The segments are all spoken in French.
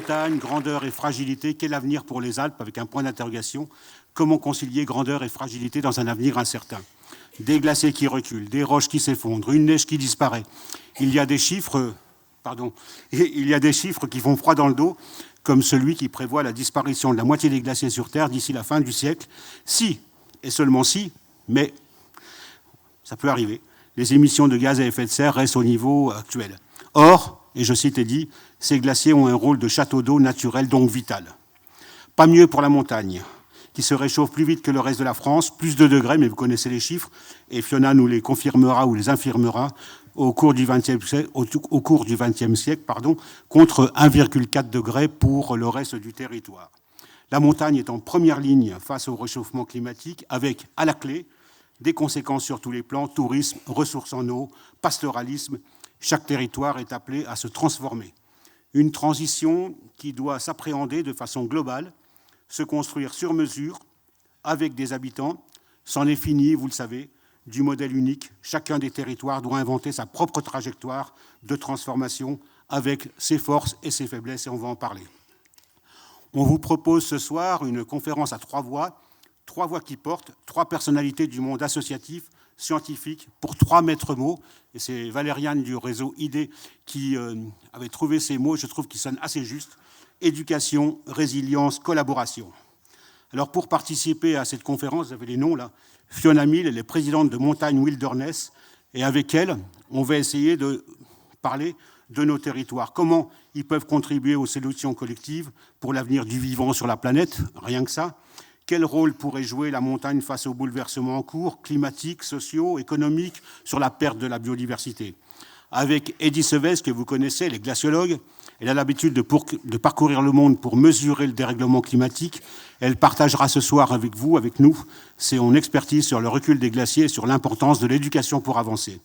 montagne, grandeur et fragilité, quel avenir pour les Alpes, avec un point d'interrogation. Comment concilier grandeur et fragilité dans un avenir incertain? Des glaciers qui reculent, des roches qui s'effondrent, une neige qui disparaît. Il y a des chiffres qui font froid dans le dos, comme celui qui prévoit la disparition de la moitié des glaciers sur Terre d'ici la fin du siècle, si, et seulement si, mais ça peut arriver, les émissions de gaz à effet de serre restent au niveau actuel. Or, et je cite Eddy, ces glaciers ont un rôle de château d'eau naturel, donc vital. Pas mieux pour la montagne, qui se réchauffe plus vite que le reste de la France, plus de degrés, mais vous connaissez les chiffres, et Fiona nous les confirmera ou les infirmera, au cours du XXe siècle, contre 1,4 degré pour le reste du territoire. La montagne est en première ligne face au réchauffement climatique, avec, à la clé, des conséquences sur tous les plans, tourisme, ressources en eau, pastoralisme. Chaque territoire est appelé à se transformer. Une transition qui doit s'appréhender de façon globale, se construire sur mesure, avec des habitants. C'en est fini, vous le savez, du modèle unique. Chacun des territoires doit inventer sa propre trajectoire de transformation avec ses forces et ses faiblesses, et on va en parler. On vous propose ce soir une conférence à 3 voix qui portent 3 personnalités du monde associatif, scientifique, pour 3 maîtres mots. Et c'est Valériane du réseau ID qui avait trouvé ces mots, je trouve qu'ils sonnent assez justes. Éducation, résilience, collaboration. Alors pour participer à cette conférence, vous avez les noms là, Fiona Mill, elle est présidente de Montagne Wilderness, et avec elle, on va essayer de parler de nos territoires. Comment ils peuvent contribuer aux solutions collectives pour l'avenir du vivant sur la planète, rien que ça. Quel rôle pourrait jouer la montagne face aux bouleversements en cours, climatiques, sociaux, économiques, sur la perte de la biodiversité? Avec Eddy Sevès, que vous connaissez, elle est glaciologue. Elle a l'habitude de parcourir le monde pour mesurer le dérèglement climatique. Elle partagera ce soir avec vous, avec nous, son expertise sur le recul des glaciers et sur l'importance de l'éducation pour avancer.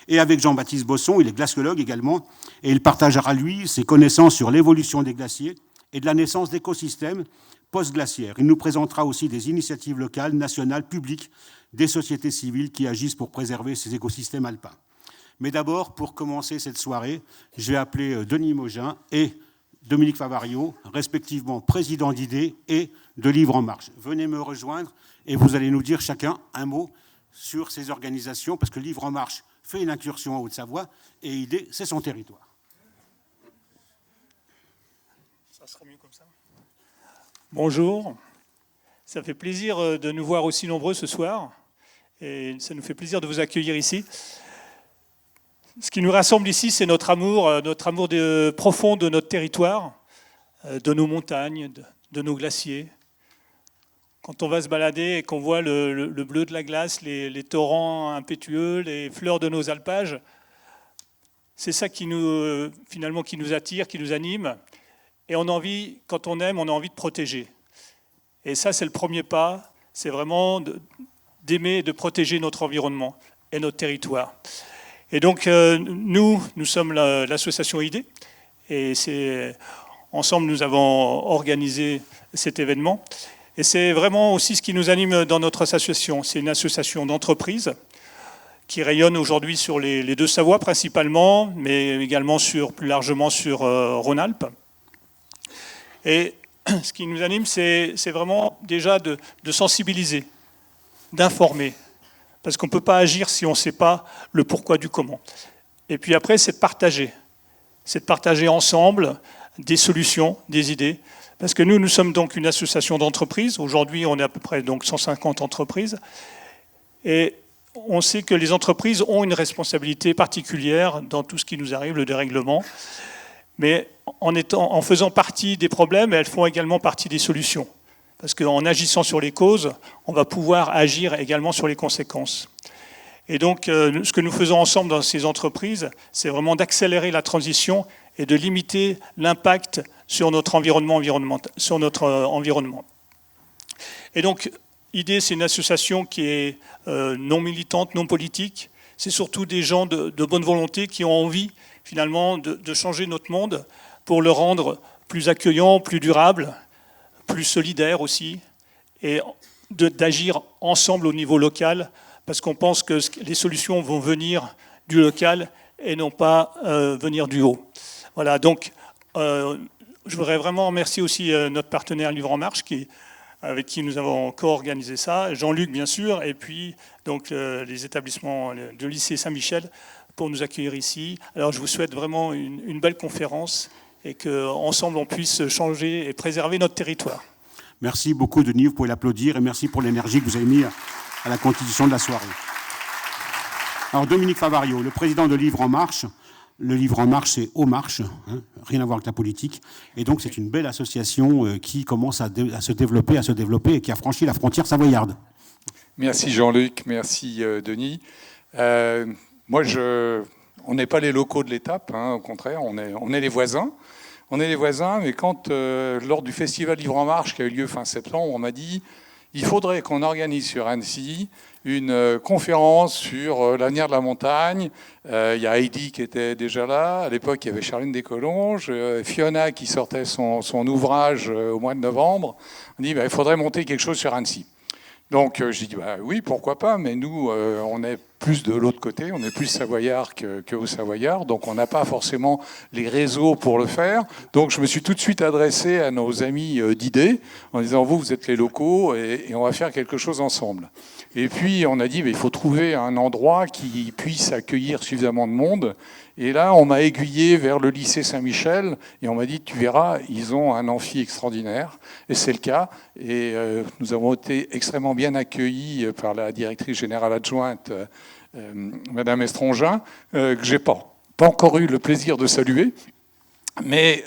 Et avec Jean-Baptiste Bosson, il est glaciologue également, et il partagera, lui, ses connaissances sur l'évolution des glaciers et de la naissance d'écosystèmes post-glaciaires. Il nous présentera aussi des initiatives locales, nationales, publiques, des sociétés civiles qui agissent pour préserver ces écosystèmes alpins. Mais d'abord, pour commencer cette soirée, je vais appeler Denis Mogin et Dominique Favario, respectivement président d'IDE et de Livre en Marche. Venez me rejoindre et vous allez nous dire chacun un mot sur ces organisations, parce que Livre en Marche fait une incursion en Haute-Savoie et IDE, c'est son territoire. Ça sera mieux comme ça. Bonjour, ça fait plaisir de nous voir aussi nombreux ce soir et ça nous fait plaisir de vous accueillir ici. Ce qui nous rassemble ici, c'est notre amour profond de notre territoire, de nos montagnes, de nos glaciers. Quand on va se balader et qu'on voit le bleu de la glace, les torrents impétueux, les fleurs de nos alpages, c'est ça qui nous attire, qui nous anime. Et on a envie, quand on aime, on a envie de protéger. Et ça, c'est le premier pas, c'est vraiment d'aimer et de protéger notre environnement et notre territoire. Et donc, nous sommes l'association ID, et ensemble, nous avons organisé cet événement. Et c'est vraiment aussi ce qui nous anime dans notre association. C'est une association d'entreprises qui rayonne aujourd'hui sur les 2 Savoies principalement, mais également plus largement sur Rhône-Alpes. Et ce qui nous anime, c'est vraiment déjà de sensibiliser, d'informer. Parce qu'on ne peut pas agir si on ne sait pas le pourquoi du comment. Et puis après, c'est de partager. C'est de partager ensemble des solutions, des idées. Parce que nous sommes donc une association d'entreprises. Aujourd'hui, on est à peu près donc 150 entreprises. Et on sait que les entreprises ont une responsabilité particulière dans tout ce qui nous arrive, le dérèglement. Mais en faisant partie des problèmes, elles font également partie des solutions. Parce qu'en agissant sur les causes, on va pouvoir agir également sur les conséquences. Et donc, ce que nous faisons ensemble dans ces entreprises, c'est vraiment d'accélérer la transition et de limiter l'impact sur notre environnement. Et donc, IDE, c'est une association qui est non militante, non politique. C'est surtout des gens de bonne volonté qui ont envie, finalement, de changer notre monde pour le rendre plus accueillant, plus durable, plus solidaire aussi, et d'agir ensemble au niveau local, parce qu'on pense que les solutions vont venir du local et non pas venir du haut. Voilà, donc Je voudrais vraiment remercier aussi notre partenaire Livre en Marche, avec qui nous avons co-organisé ça, Jean-Luc bien sûr, et puis donc les établissements du lycée Saint-Michel pour nous accueillir ici. Alors je vous souhaite vraiment une belle conférence et qu'ensemble on puisse changer et préserver notre territoire. Merci beaucoup Denis, vous pouvez l'applaudir, et merci pour l'énergie que vous avez mis à la constitution de la soirée. Alors Dominique Favario, le président de Livre en Marche. Le Livre en Marche, c'est Aux Marches, hein, rien à voir avec la politique. Et donc, c'est une belle association qui commence à se développer et qui a franchi la frontière savoyarde. Merci Jean-Luc, merci Denis. On n'est pas les locaux de l'étape, hein, au contraire, on est les voisins. On est les voisins, mais quand, lors du festival Livre en Marche qui a eu lieu fin septembre, on m'a dit il faudrait qu'on organise sur Annecy une conférence sur l'avenir de la montagne. Il y a Heidi qui était déjà là. À l'époque, il y avait Charline Descolonges, Fiona qui sortait son ouvrage au mois de novembre. On dit il faudrait monter quelque chose sur Annecy. Donc j'ai dit oui, pourquoi pas, mais nous, on est plus de l'autre côté, on est plus savoyard que aux Savoyards, donc on n'a pas forcément les réseaux pour le faire. Donc je me suis tout de suite adressé à nos amis d'idées en disant vous êtes les locaux et on va faire quelque chose ensemble. Et puis on a dit il faut trouver un endroit qui puisse accueillir suffisamment de monde. Et là, on m'a aiguillé vers le lycée Saint-Michel et on m'a dit tu verras, ils ont un amphi extraordinaire. Et c'est le cas. Et nous avons été extrêmement bien accueillis par la directrice générale adjointe, Madame Estrongin, que j'ai pas encore eu le plaisir de saluer. Mais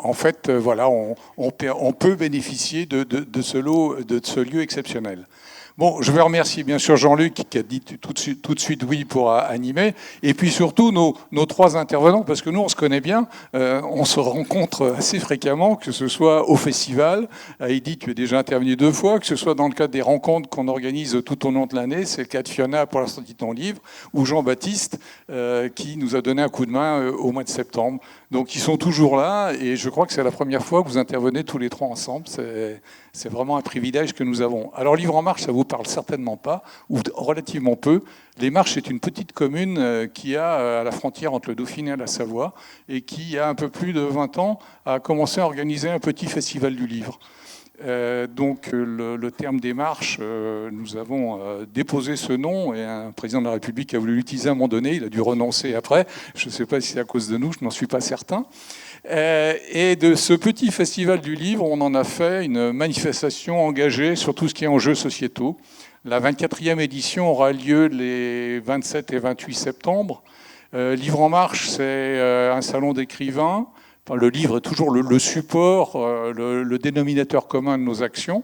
en fait, voilà, on peut bénéficier de ce lieu exceptionnel. Bon, je veux remercier bien sûr Jean-Luc qui a dit tout de suite oui pour animer, et puis surtout nos trois intervenants, parce que nous on se connaît bien, on se rencontre assez fréquemment, que ce soit au festival, Heidi tu es déjà intervenu 2 fois, que ce soit dans le cadre des rencontres qu'on organise tout au long de l'année, c'est le cas de Fiona pour la sortie de ton livre, ou Jean-Baptiste qui nous a donné un coup de main au mois de septembre. Donc ils sont toujours là, et je crois que c'est la première fois que vous intervenez tous les 3 ensemble. C'est vraiment un privilège que nous avons. Alors Livre en Marche, ça vous parle certainement pas, ou relativement peu. Les Marches, c'est une petite commune qui a à la frontière entre le Dauphiné et la Savoie, et qui, il y a un peu plus de 20 ans, a commencé à organiser un petit festival du livre. Donc le terme des marches, nous avons déposé ce nom, et un président de la République a voulu l'utiliser à un moment donné, il a dû renoncer après, je ne sais pas si c'est à cause de nous, je n'en suis pas certain. Et de ce petit festival du livre, on en a fait une manifestation engagée sur tout ce qui est enjeux sociétaux. La 24e édition aura lieu les 27 et 28 septembre. Livre en Marche, c'est un salon d'écrivains. Enfin, le livre est toujours le support, le dénominateur commun de nos actions.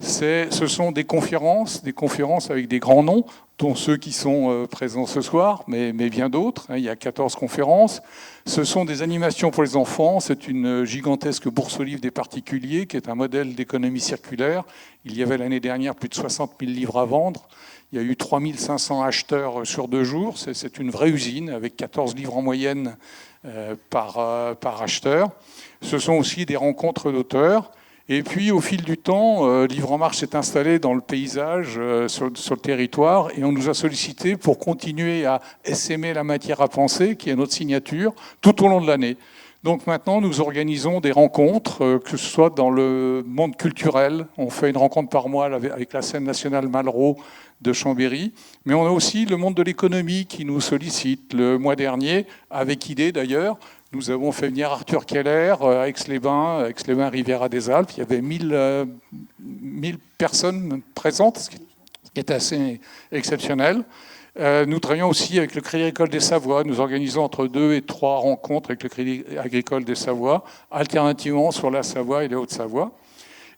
Ce sont des conférences avec des grands noms, dont ceux qui sont présents ce soir, mais bien d'autres. Il y a 14 conférences. Ce sont des animations pour les enfants. C'est une gigantesque bourse aux livres des particuliers, qui est un modèle d'économie circulaire. Il y avait l'année dernière plus de 60 000 livres à vendre. Il y a eu 3 500 acheteurs sur 2 jours. C'est une vraie usine, avec 14 livres en moyenne par acheteur. Ce sont aussi des rencontres d'auteurs. Et puis, au fil du temps, Livre en Marche s'est installé dans le paysage, sur le territoire, et on nous a sollicité pour continuer à essaimer la matière à penser, qui est notre signature, tout au long de l'année. Donc maintenant, nous organisons des rencontres, que ce soit dans le monde culturel. On fait une rencontre par mois avec la scène nationale Malraux de Chambéry. Mais on a aussi le monde de l'économie qui nous sollicite. Le mois dernier, avec idée d'ailleurs, nous avons fait venir Arthur Keller à Aix-les-Bains, Riviera des Alpes. Il y avait 1000 personnes présentes, ce qui est assez exceptionnel. Nous travaillons aussi avec le Crédit Agricole des Savoies. Nous organisons entre 2 et 3 rencontres avec le Crédit Agricole des Savoies, alternativement sur la Savoie et les Hautes-Savoie.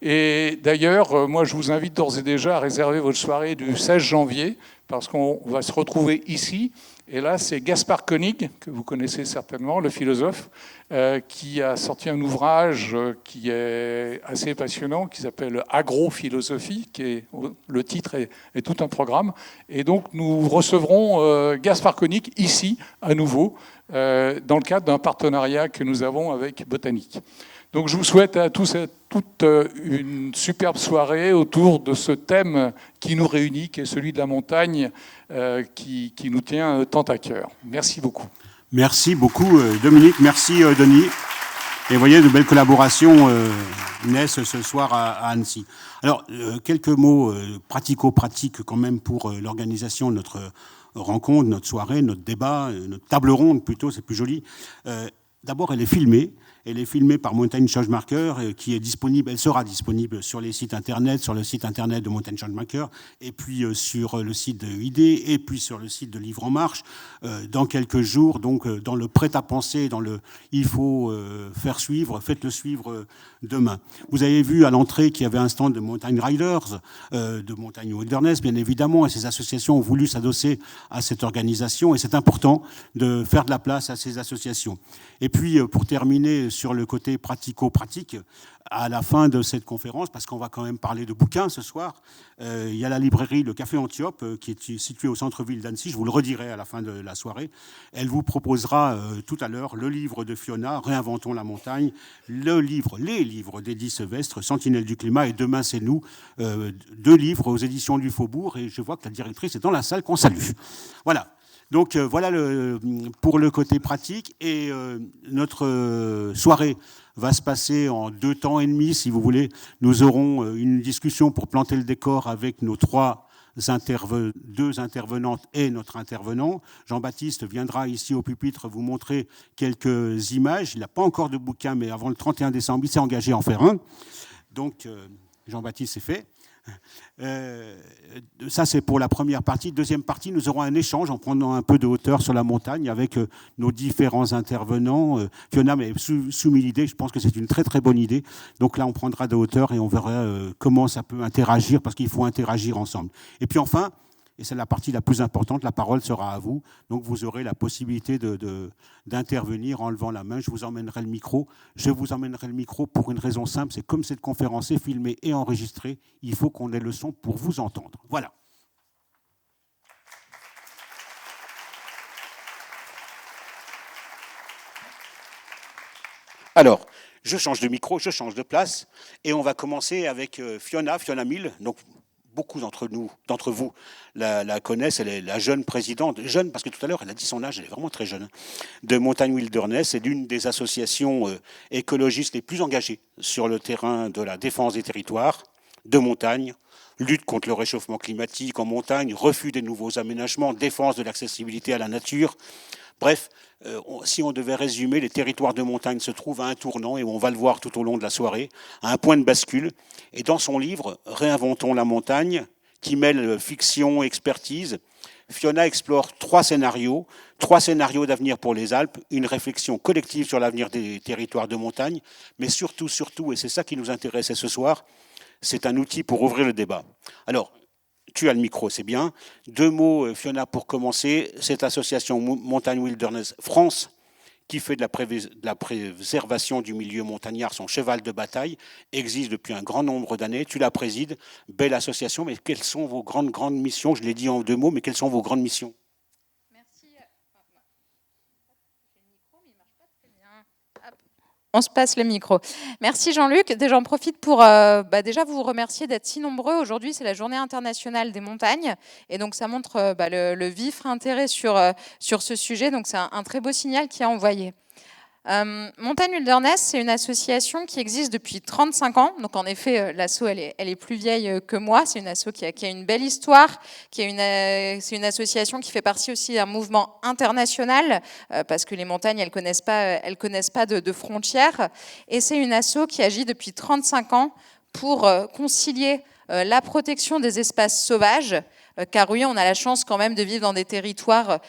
Et d'ailleurs, moi, je vous invite d'ores et déjà à réserver votre soirée du 16 janvier, parce qu'on va se retrouver ici. Et là, c'est Gaspard Koenig, que vous connaissez certainement, le philosophe, qui a sorti un ouvrage qui est assez passionnant, qui s'appelle Agrophilosophie, le titre est tout un programme. Et donc, nous recevrons Gaspard Koenig ici, à nouveau, dans le cadre d'un partenariat que nous avons avec Botanique. Donc je vous souhaite à tous et à toutes une superbe soirée autour de ce thème qui nous réunit, qui est celui de la montagne, qui nous tient tant à cœur. Merci beaucoup. Merci beaucoup Dominique, merci Denis. Et vous voyez, de belles collaborations naissent ce soir à Annecy. Alors, quelques mots pratico-pratiques quand même pour l'organisation de notre rencontre, notre soirée, notre débat, notre table ronde plutôt, c'est plus joli. D'abord, elle est filmée. Elle est filmée par Mountain Changemakers, qui est disponible, elle sera disponible sur les sites internet, sur le site internet de Mountain Changemakers, et puis sur le site de ID, et puis sur le site de Livre en Marche, dans quelques jours, donc dans le prêt-à-penser, dans le il faut faire suivre, faites-le suivre demain. Vous avez vu à l'entrée qu'il y avait un stand de Mountain Riders, de Mountain Wilderness, bien évidemment, et ces associations ont voulu s'adosser à cette organisation, et c'est important de faire de la place à ces associations. Et puis, pour terminer sur le côté pratico-pratique, à la fin de cette conférence, parce qu'on va quand même parler de bouquins ce soir, il y a la librairie Le Café Antiope, qui est située au centre-ville d'Annecy, je vous le redirai à la fin de la soirée. Elle vous proposera tout à l'heure le livre de Fiona, Réinventons la montagne, les livres d'Eddie Sevestre, Sentinelle du climat, et Demain c'est nous, 2 livres aux éditions du Faubourg, et je vois que la directrice est dans la salle, qu'on salue. Voilà. Donc voilà pour le côté pratique, et notre soirée va se passer en 2 temps et demi, si vous voulez. Nous aurons une discussion pour planter le décor avec nos 2 intervenantes et notre intervenant. Jean-Baptiste viendra ici au pupitre vous montrer quelques images. Il n'a pas encore de bouquin, mais avant le 31 décembre, il s'est engagé à en faire un. Donc Jean-Baptiste, c'est fait. Ça, c'est pour la première partie. Deuxième partie, nous aurons un échange en prenant un peu de hauteur sur la montagne avec nos différents intervenants. Fiona m'avait soumis l'idée, je pense que c'est une très très bonne idée. Donc là, on prendra de hauteur et on verra comment ça peut interagir, parce qu'il faut interagir ensemble. Et puis enfin, et c'est la partie la plus importante, la parole sera à vous. Donc vous aurez la possibilité d'intervenir en levant la main. Je vous emmènerai le micro. Je vous emmènerai le micro pour une raison simple, c'est comme cette conférence est filmée et enregistrée, il faut qu'on ait le son pour vous entendre. Voilà. Alors, je change de micro, je change de place, et on va commencer avec Fiona Mill. Donc, beaucoup d'entre vous la connaissent. Elle est la jeune présidente, jeune parce que tout à l'heure elle a dit son âge, elle est vraiment très jeune, de Mountain Wilderness. C'est l'une des associations écologistes les plus engagées sur le terrain de la défense des territoires de montagne, lutte contre le réchauffement climatique en montagne, refus des nouveaux aménagements, défense de l'accessibilité à la nature. Bref, si on devait résumer, les territoires de montagne se trouvent à un tournant, et on va le voir tout au long de la soirée, à un point de bascule. Et dans son livre « Réinventons la montagne », qui mêle fiction et expertise, Fiona explore 3 scénarios d'avenir pour les Alpes, une réflexion collective sur l'avenir des territoires de montagne, mais surtout, et c'est ça qui nous intéressait ce soir, c'est un outil pour ouvrir le débat. Alors, tu as le micro, c'est bien. 2 mots, Fiona, pour commencer. Cette association Mountain Wilderness France, qui fait de la préservation du milieu montagnard son cheval de bataille, existe depuis un grand nombre d'années. Tu la présides, belle association, mais quelles sont vos grandes missions? Je l'ai dit en 2 mots, mais quelles sont vos grandes missions? Merci. On se passe le micro. Merci Jean-Luc. J'en profite pour déjà vous remercier d'être si nombreux. Aujourd'hui, c'est la journée internationale des montagnes. Et donc, ça montre le vif intérêt sur ce sujet. Donc, c'est un très beau signal qui est envoyé. Mountain Wilderness, c'est une association qui existe depuis 35 ans. Donc, en effet, l'asso, elle est plus vieille que moi. C'est une asso qui a une belle histoire. C'est une association qui fait partie aussi d'un mouvement international parce que les montagnes, elles connaissent pas de frontières. Et c'est une asso qui agit depuis 35 ans pour concilier la protection des espaces sauvages, car oui, on a la chance quand même de vivre dans des territoires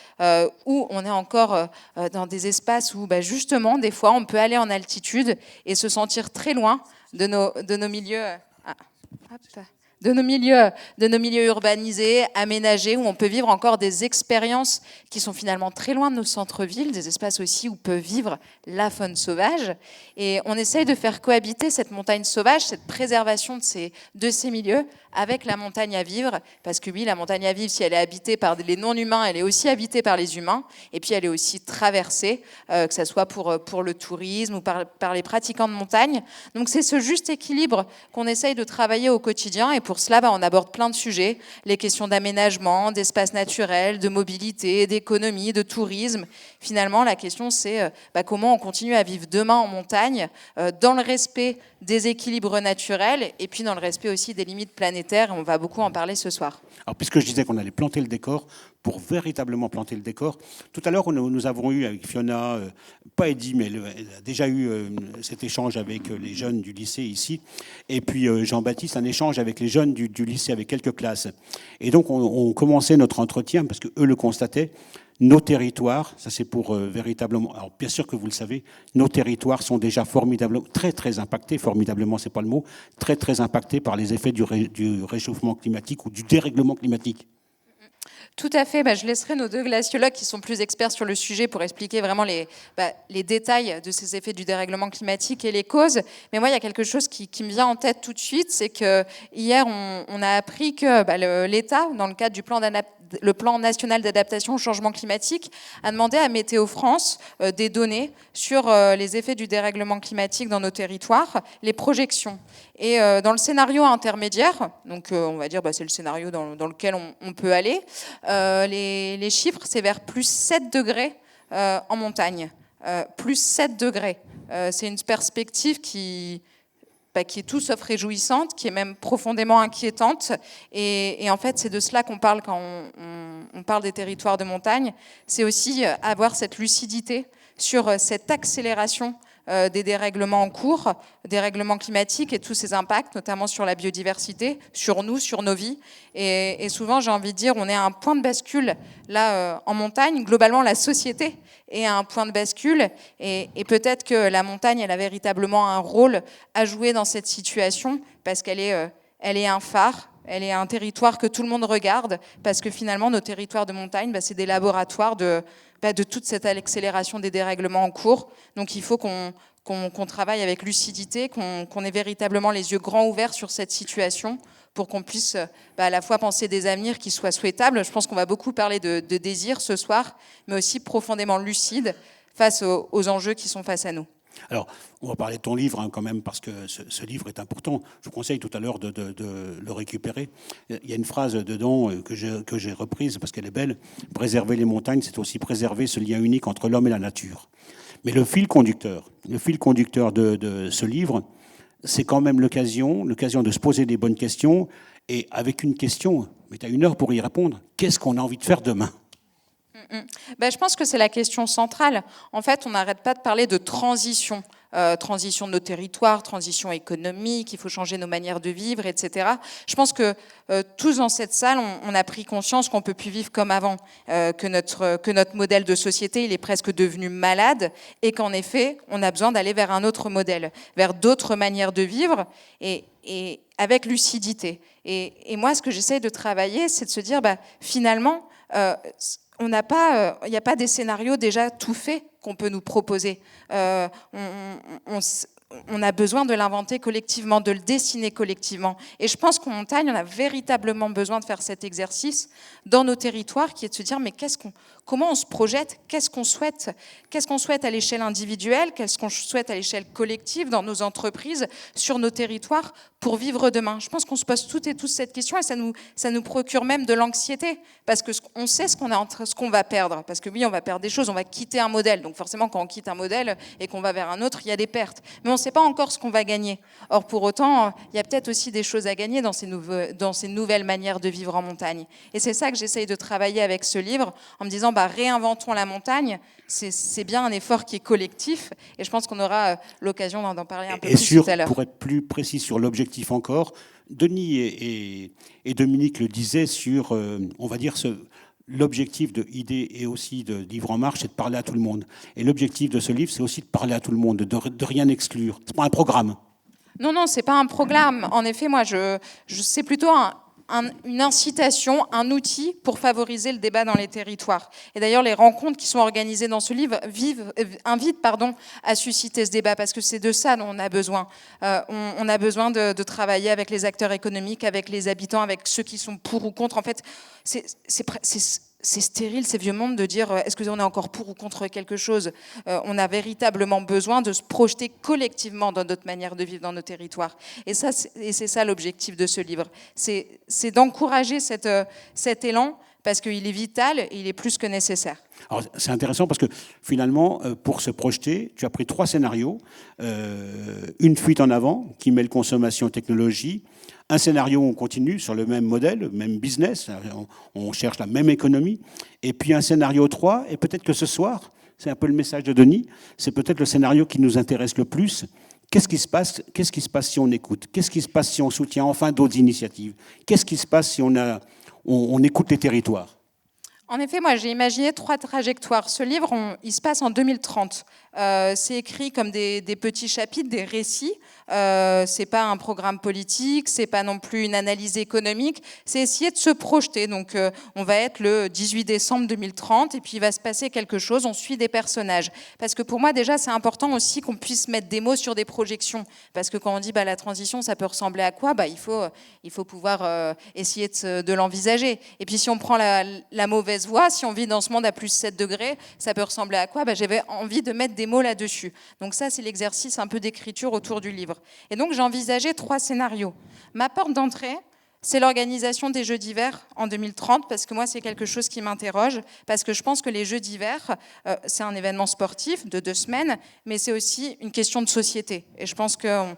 où on est encore dans des espaces où justement, des fois, on peut aller en altitude et se sentir très loin de nos milieux. De nos milieux urbanisés, aménagés, où on peut vivre encore des expériences qui sont finalement très loin de nos centres-villes, des espaces aussi où peut vivre la faune sauvage. Et on essaye de faire cohabiter cette montagne sauvage, cette préservation de ces milieux, avec la montagne à vivre, parce que oui, la montagne à vivre, si elle est habitée par les non-humains, elle est aussi habitée par les humains, et puis elle est aussi traversée, que ce soit pour le tourisme ou par les pratiquants de montagne. Donc c'est ce juste équilibre qu'on essaye de travailler au quotidien, et pour pour cela, on aborde plein de sujets, les questions d'aménagement, d'espace naturel, de mobilité, d'économie, de tourisme. Finalement, la question, c'est comment on continue à vivre demain en montagne, dans le respect des équilibres naturels et puis dans le respect aussi des limites planétaires. Et on va beaucoup en parler ce soir. Alors, puisque je disais qu'on allait planter le décor, pour véritablement planter le décor, tout à l'heure, nous avons eu avec Fiona, pas Eddy, mais elle a déjà eu cet échange avec les jeunes du lycée ici, et puis Jean-Baptiste, un échange avec les jeunes du lycée, avec quelques classes. Et donc, on commençait notre entretien, parce qu'eux le constataient, nos territoires, ça c'est pour véritablement... Alors bien sûr que vous le savez, nos territoires sont déjà formidablement, très impactés, formidablement c'est pas le mot, très impactés par les effets du réchauffement climatique ou du dérèglement climatique. Tout à fait. Je laisserai nos 2 glaciologues qui sont plus experts sur le sujet pour expliquer vraiment les détails de ces effets du dérèglement climatique et les causes. Mais moi, il y a quelque chose qui me vient en tête tout de suite, c'est que hier, on a appris que l'État, dans le cadre du plan national d'adaptation au changement climatique, a demandé à Météo France des données sur les effets du dérèglement climatique dans nos territoires, les projections. Et dans le scénario intermédiaire, donc on va dire c'est le scénario dans lequel on peut aller, les chiffres, c'est vers plus 7 degrés en montagne. Plus 7 degrés. C'est une perspective qui est tout sauf réjouissante, qui est même profondément inquiétante. Et en fait, c'est de cela qu'on parle quand on parle des territoires de montagne. C'est aussi avoir cette lucidité sur cette accélération des dérèglements en cours, dérèglements climatiques et tous ces impacts, notamment sur la biodiversité, sur nous, sur nos vies. Et souvent, j'ai envie de dire, on est à un point de bascule là en montagne. Globalement, la société est à un point de bascule. Et peut-être que la montagne, elle a véritablement un rôle à jouer dans cette situation parce qu'elle est un phare. Elle est un territoire que tout le monde regarde parce que finalement, nos territoires de montagne, c'est des laboratoires de toute cette accélération des dérèglements en cours. Donc il faut qu'on travaille avec lucidité, qu'on ait véritablement les yeux grands ouverts sur cette situation pour qu'on puisse à la fois penser des avenirs qui soient souhaitables. Je pense qu'on va beaucoup parler de désir ce soir, mais aussi profondément lucide face aux enjeux qui sont face à nous. Alors, on va parler de ton livre quand même, parce que ce livre est important. Je vous conseille tout à l'heure de le récupérer. Il y a une phrase dedans que j'ai reprise, parce qu'elle est belle. « Préserver les montagnes, c'est aussi préserver ce lien unique entre l'homme et la nature. » Mais le fil conducteur de ce livre, c'est quand même l'occasion de se poser des bonnes questions. Et avec une question, mais tu as 1 heure pour y répondre, qu'est-ce qu'on a envie de faire demain ? Je pense que c'est la question centrale. En fait, on n'arrête pas de parler de transition. Transition de nos territoires, transition économique, il faut changer nos manières de vivre, etc. Je pense que tous dans cette salle, on a pris conscience qu'on ne peut plus vivre comme avant, que notre modèle de société, il est presque devenu malade et qu'en effet, on a besoin d'aller vers un autre modèle, vers d'autres manières de vivre et avec lucidité. Et moi, ce que j'essaie de travailler, c'est de se dire, finalement, il n'y a pas des scénarios déjà tout faits qu'on peut nous proposer. On a besoin de l'inventer collectivement, de le dessiner collectivement. Et je pense qu'en montagne, on a véritablement besoin de faire cet exercice dans nos territoires, qui est de se dire, mais comment on se projette, qu'est-ce qu'on souhaite à l'échelle individuelle, qu'est-ce qu'on souhaite à l'échelle collective, dans nos entreprises, sur nos territoires, pour vivre demain. Je pense qu'on se pose toutes et tous cette question, et ça nous procure même de l'anxiété, parce qu'on sait ce qu'on va perdre. Parce que oui, on va perdre des choses, on va quitter un modèle. Donc forcément, quand on quitte un modèle et qu'on va vers un autre, il y a des pertes. Mais on ne sait pas encore ce qu'on va gagner. Or, pour autant, il y a peut-être aussi des choses à gagner dans ces nouvelles manières de vivre en montagne. Et c'est ça que j'essaye de travailler avec ce livre, en me disant, réinventons la montagne. C'est bien un effort qui est collectif. Et je pense qu'on aura l'occasion d'en parler un peu plus tout à l'heure. Pour être plus précis sur l'objectif encore, Denis et Dominique le disaient sur, on va dire, l'objectif de ID et aussi de Livre en Marche, c'est de parler à tout le monde. Et l'objectif de ce livre, c'est aussi de parler à tout le monde, de rien exclure. C'est pas un programme. Non, c'est pas un programme. En effet, moi, c'est plutôt une incitation, un outil pour favoriser le débat dans les territoires. Et d'ailleurs, les rencontres qui sont organisées dans ce livre invitent à susciter ce débat, parce que c'est de ça dont on a besoin. On a besoin de travailler avec les acteurs économiques, avec les habitants, avec ceux qui sont pour ou contre. En fait, c'est stérile, ces vieux mondes, de dire est-ce qu'on est encore pour ou contre quelque chose. On a véritablement besoin de se projeter collectivement dans notre manière de vivre dans nos territoires. Et c'est ça l'objectif de ce livre. C'est d'encourager cet élan, parce qu'il est vital et il est plus que nécessaire. Alors, c'est intéressant parce que finalement, pour se projeter, tu as pris 3 scénarios. Une fuite en avant qui mêle consommation et technologie. Un scénario où on continue sur le même modèle, même business, on cherche la même économie. Et puis un scénario 3, et peut-être que ce soir, c'est un peu le message de Denis, c'est peut-être le scénario qui nous intéresse le plus. Qu'est-ce qui se passe si on écoute? Qu'est-ce qui se passe si on soutient enfin d'autres initiatives? Qu'est-ce qui se passe si on écoute les territoires? En effet, moi, j'ai imaginé 3 trajectoires. Ce livre, il se passe en 2030. C'est écrit comme des petits chapitres, des récits. C'est pas un programme politique, c'est pas non plus une analyse économique. C'est essayer de se projeter. Donc, on va être le 18 décembre 2030 et puis il va se passer quelque chose. On suit des personnages. Parce que pour moi, déjà, c'est important aussi qu'on puisse mettre des mots sur des projections. Parce que quand on dit la transition, ça peut ressembler à quoi? Il faut pouvoir essayer de l'envisager. Et puis, si on prend la mauvaise voie, si on vit dans ce monde à plus 7 degrés, ça peut ressembler à quoi? J'avais envie de mettre des mots là-dessus. Donc ça, c'est l'exercice un peu d'écriture autour du livre. Et donc, j'ai envisagé 3 scénarios. Ma porte d'entrée, c'est l'organisation des Jeux d'hiver en 2030, parce que moi, c'est quelque chose qui m'interroge, parce que je pense que les Jeux d'hiver, c'est un événement sportif de 2 semaines, mais c'est aussi une question de société. Et je pense qu'on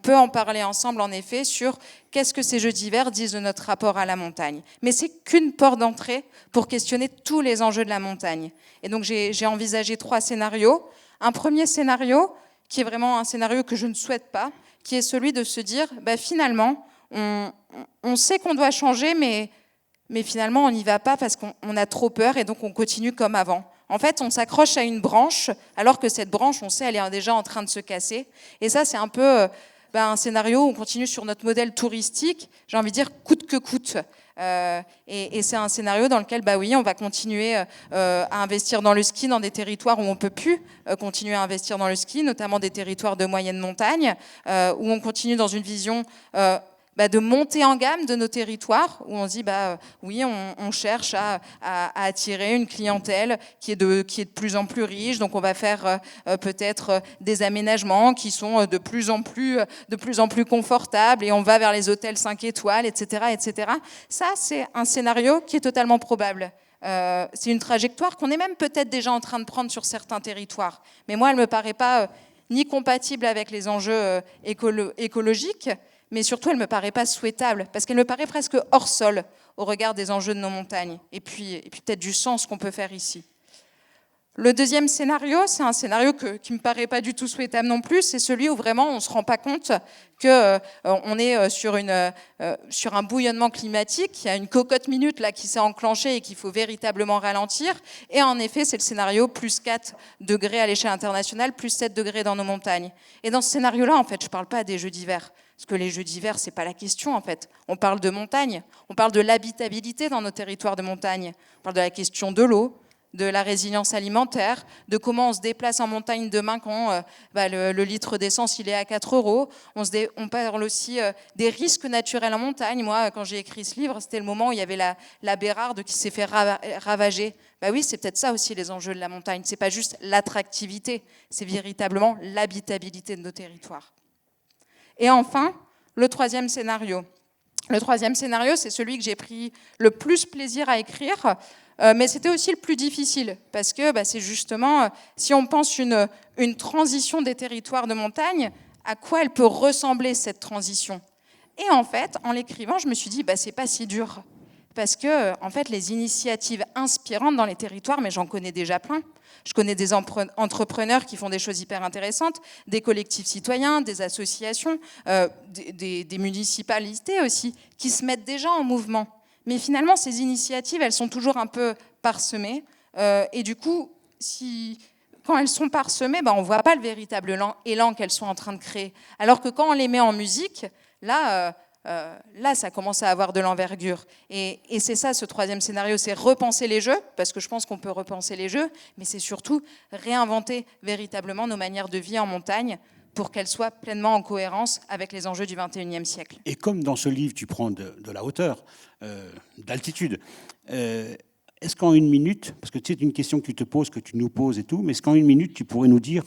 peut en parler ensemble, en effet, sur qu'est-ce que ces Jeux d'hiver disent de notre rapport à la montagne. Mais c'est qu'une porte d'entrée pour questionner tous les enjeux de la montagne. Et donc, j'ai envisagé 3 scénarios. Un premier scénario, qui est vraiment un scénario que je ne souhaite pas, qui est celui de se dire, finalement, on sait qu'on doit changer, mais finalement, on n'y va pas parce qu'on a trop peur et donc on continue comme avant. En fait, on s'accroche à une branche, alors que cette branche, on sait, elle est déjà en train de se casser. Et ça, c'est un peu un scénario où on continue sur notre modèle touristique, j'ai envie de dire coûte que coûte. Et c'est un scénario dans lequel, on va continuer à investir dans le ski dans des territoires où on ne peut plus continuer à investir dans le ski, notamment des territoires de moyenne montagne, où on continue dans une vision de monter en gamme de nos territoires, où on se dit, oui, on cherche à attirer une clientèle qui est de plus en plus riche, donc on va faire peut-être des aménagements qui sont de plus en plus confortables, et on va vers les hôtels 5 étoiles, etc., etc. Ça, c'est un scénario qui est totalement probable. C'est une trajectoire qu'on est même peut-être déjà en train de prendre sur certains territoires. Mais moi, elle ne me paraît pas ni compatible avec les enjeux écologiques, mais surtout, elle ne me paraît pas souhaitable, parce qu'elle me paraît presque hors sol au regard des enjeux de nos montagnes, et puis peut-être du sens qu'on peut faire ici. Le deuxième scénario, c'est un scénario qui ne me paraît pas du tout souhaitable non plus, c'est celui où vraiment on ne se rend pas compte qu'on est sur un bouillonnement climatique, il y a une cocotte minute là qui s'est enclenchée et qu'il faut véritablement ralentir, et en effet, c'est le scénario plus 4 degrés à l'échelle internationale, plus 7 degrés dans nos montagnes. Et dans ce scénario-là, en fait, je ne parle pas des Jeux d'hiver. Parce que les Jeux d'hiver, ce n'est pas la question, en fait. On parle de montagne, on parle de l'habitabilité dans nos territoires de montagne, on parle de la question de l'eau, de la résilience alimentaire, de comment on se déplace en montagne demain quand le litre d'essence il est à 4 €. On parle aussi des risques naturels en montagne. Moi, quand j'ai écrit ce livre, c'était le moment où il y avait la Bérarde qui s'est fait ravager. Oui, c'est peut-être ça aussi les enjeux de la montagne. Ce n'est pas juste l'attractivité, c'est véritablement l'habitabilité de nos territoires. Et enfin, le troisième scénario. Le troisième scénario, c'est celui que j'ai pris le plus plaisir à écrire, mais c'était aussi le plus difficile, parce que c'est justement, si on pense une transition des territoires de montagne, à quoi elle peut ressembler cette transition? Et en fait, en l'écrivant, je me suis dit, c'est pas si dur. Parce que, en fait, les initiatives inspirantes dans les territoires, mais j'en connais déjà plein. Je connais des entrepreneurs qui font des choses hyper intéressantes, des collectifs citoyens, des associations, des municipalités aussi, qui se mettent déjà en mouvement. Mais finalement, ces initiatives, elles sont toujours un peu parsemées. Et du coup, quand elles sont parsemées, on ne voit pas le véritable élan qu'elles sont en train de créer. Alors que quand on les met en musique, là, ça commence à avoir de l'envergure. Et c'est ça, ce troisième scénario, c'est repenser les jeux, parce que je pense qu'on peut repenser les jeux, mais c'est surtout réinventer véritablement nos manières de vie en montagne pour qu'elle soit pleinement en cohérence avec les enjeux du XXIe siècle. Et comme dans ce livre, tu prends de la hauteur, d'altitude, est-ce qu'en une minute, parce que c'est une question que tu te poses, que tu nous poses et tout, mais est-ce qu'en une minute, tu pourrais nous dire,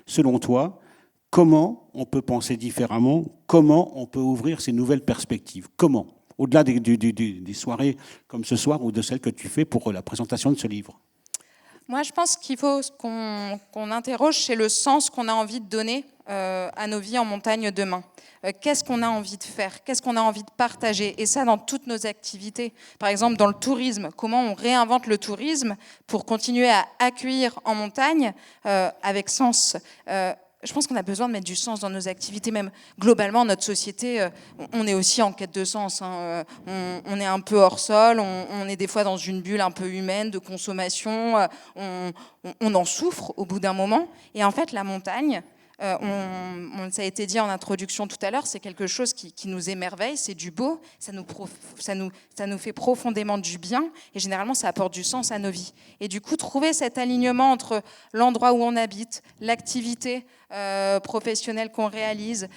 selon toi, comment on peut penser différemment, comment on peut ouvrir ces nouvelles perspectives? Comment? Au-delà des soirées comme ce soir ou de celles que tu fais pour la présentation de ce livre. Moi, je pense qu'il faut qu'on interroge, c'est le sens qu'on a envie de donner à nos vies en montagne demain. Qu'est-ce qu'on a envie de faire? Qu'est-ce qu'on a envie de partager? Et ça, dans toutes nos activités. Par exemple, dans le tourisme, comment on réinvente le tourisme pour continuer à accueillir en montagne avec sens? Je pense qu'on a besoin de mettre du sens dans nos activités, même globalement, notre société, on est aussi en quête de sens. Hein. On est un peu hors sol, on est des fois dans une bulle un peu humaine de consommation, on en souffre au bout d'un moment. Et en fait, la montagne, ça a été dit en introduction tout à l'heure, c'est quelque chose qui nous émerveille, c'est du beau, ça nous fait profondément du bien et généralement ça apporte du sens à nos vies. Et du coup, trouver cet alignement entre l'endroit où on habite, l'activité professionnelle qu'on réalise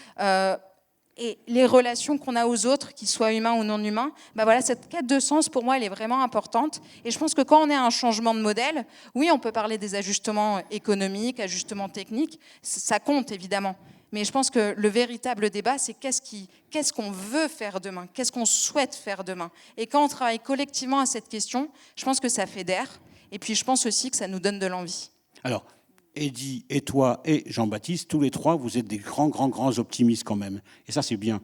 et les relations qu'on a aux autres, qu'ils soient humains ou non humains, ben voilà, cette quête de sens, pour moi, elle est vraiment importante. Et je pense que quand on est à un changement de modèle, oui, on peut parler des ajustements économiques, ajustements techniques, ça compte évidemment. Mais je pense que le véritable débat, c'est qu'est-ce qu'on veut faire demain, qu'est-ce qu'on souhaite faire demain. Et quand on travaille collectivement à cette question, je pense que ça fédère. Et puis je pense aussi que ça nous donne de l'envie. Alors, Eddy et toi et Jean-Baptiste, tous les trois, vous êtes des grands optimistes quand même. Et ça, c'est bien.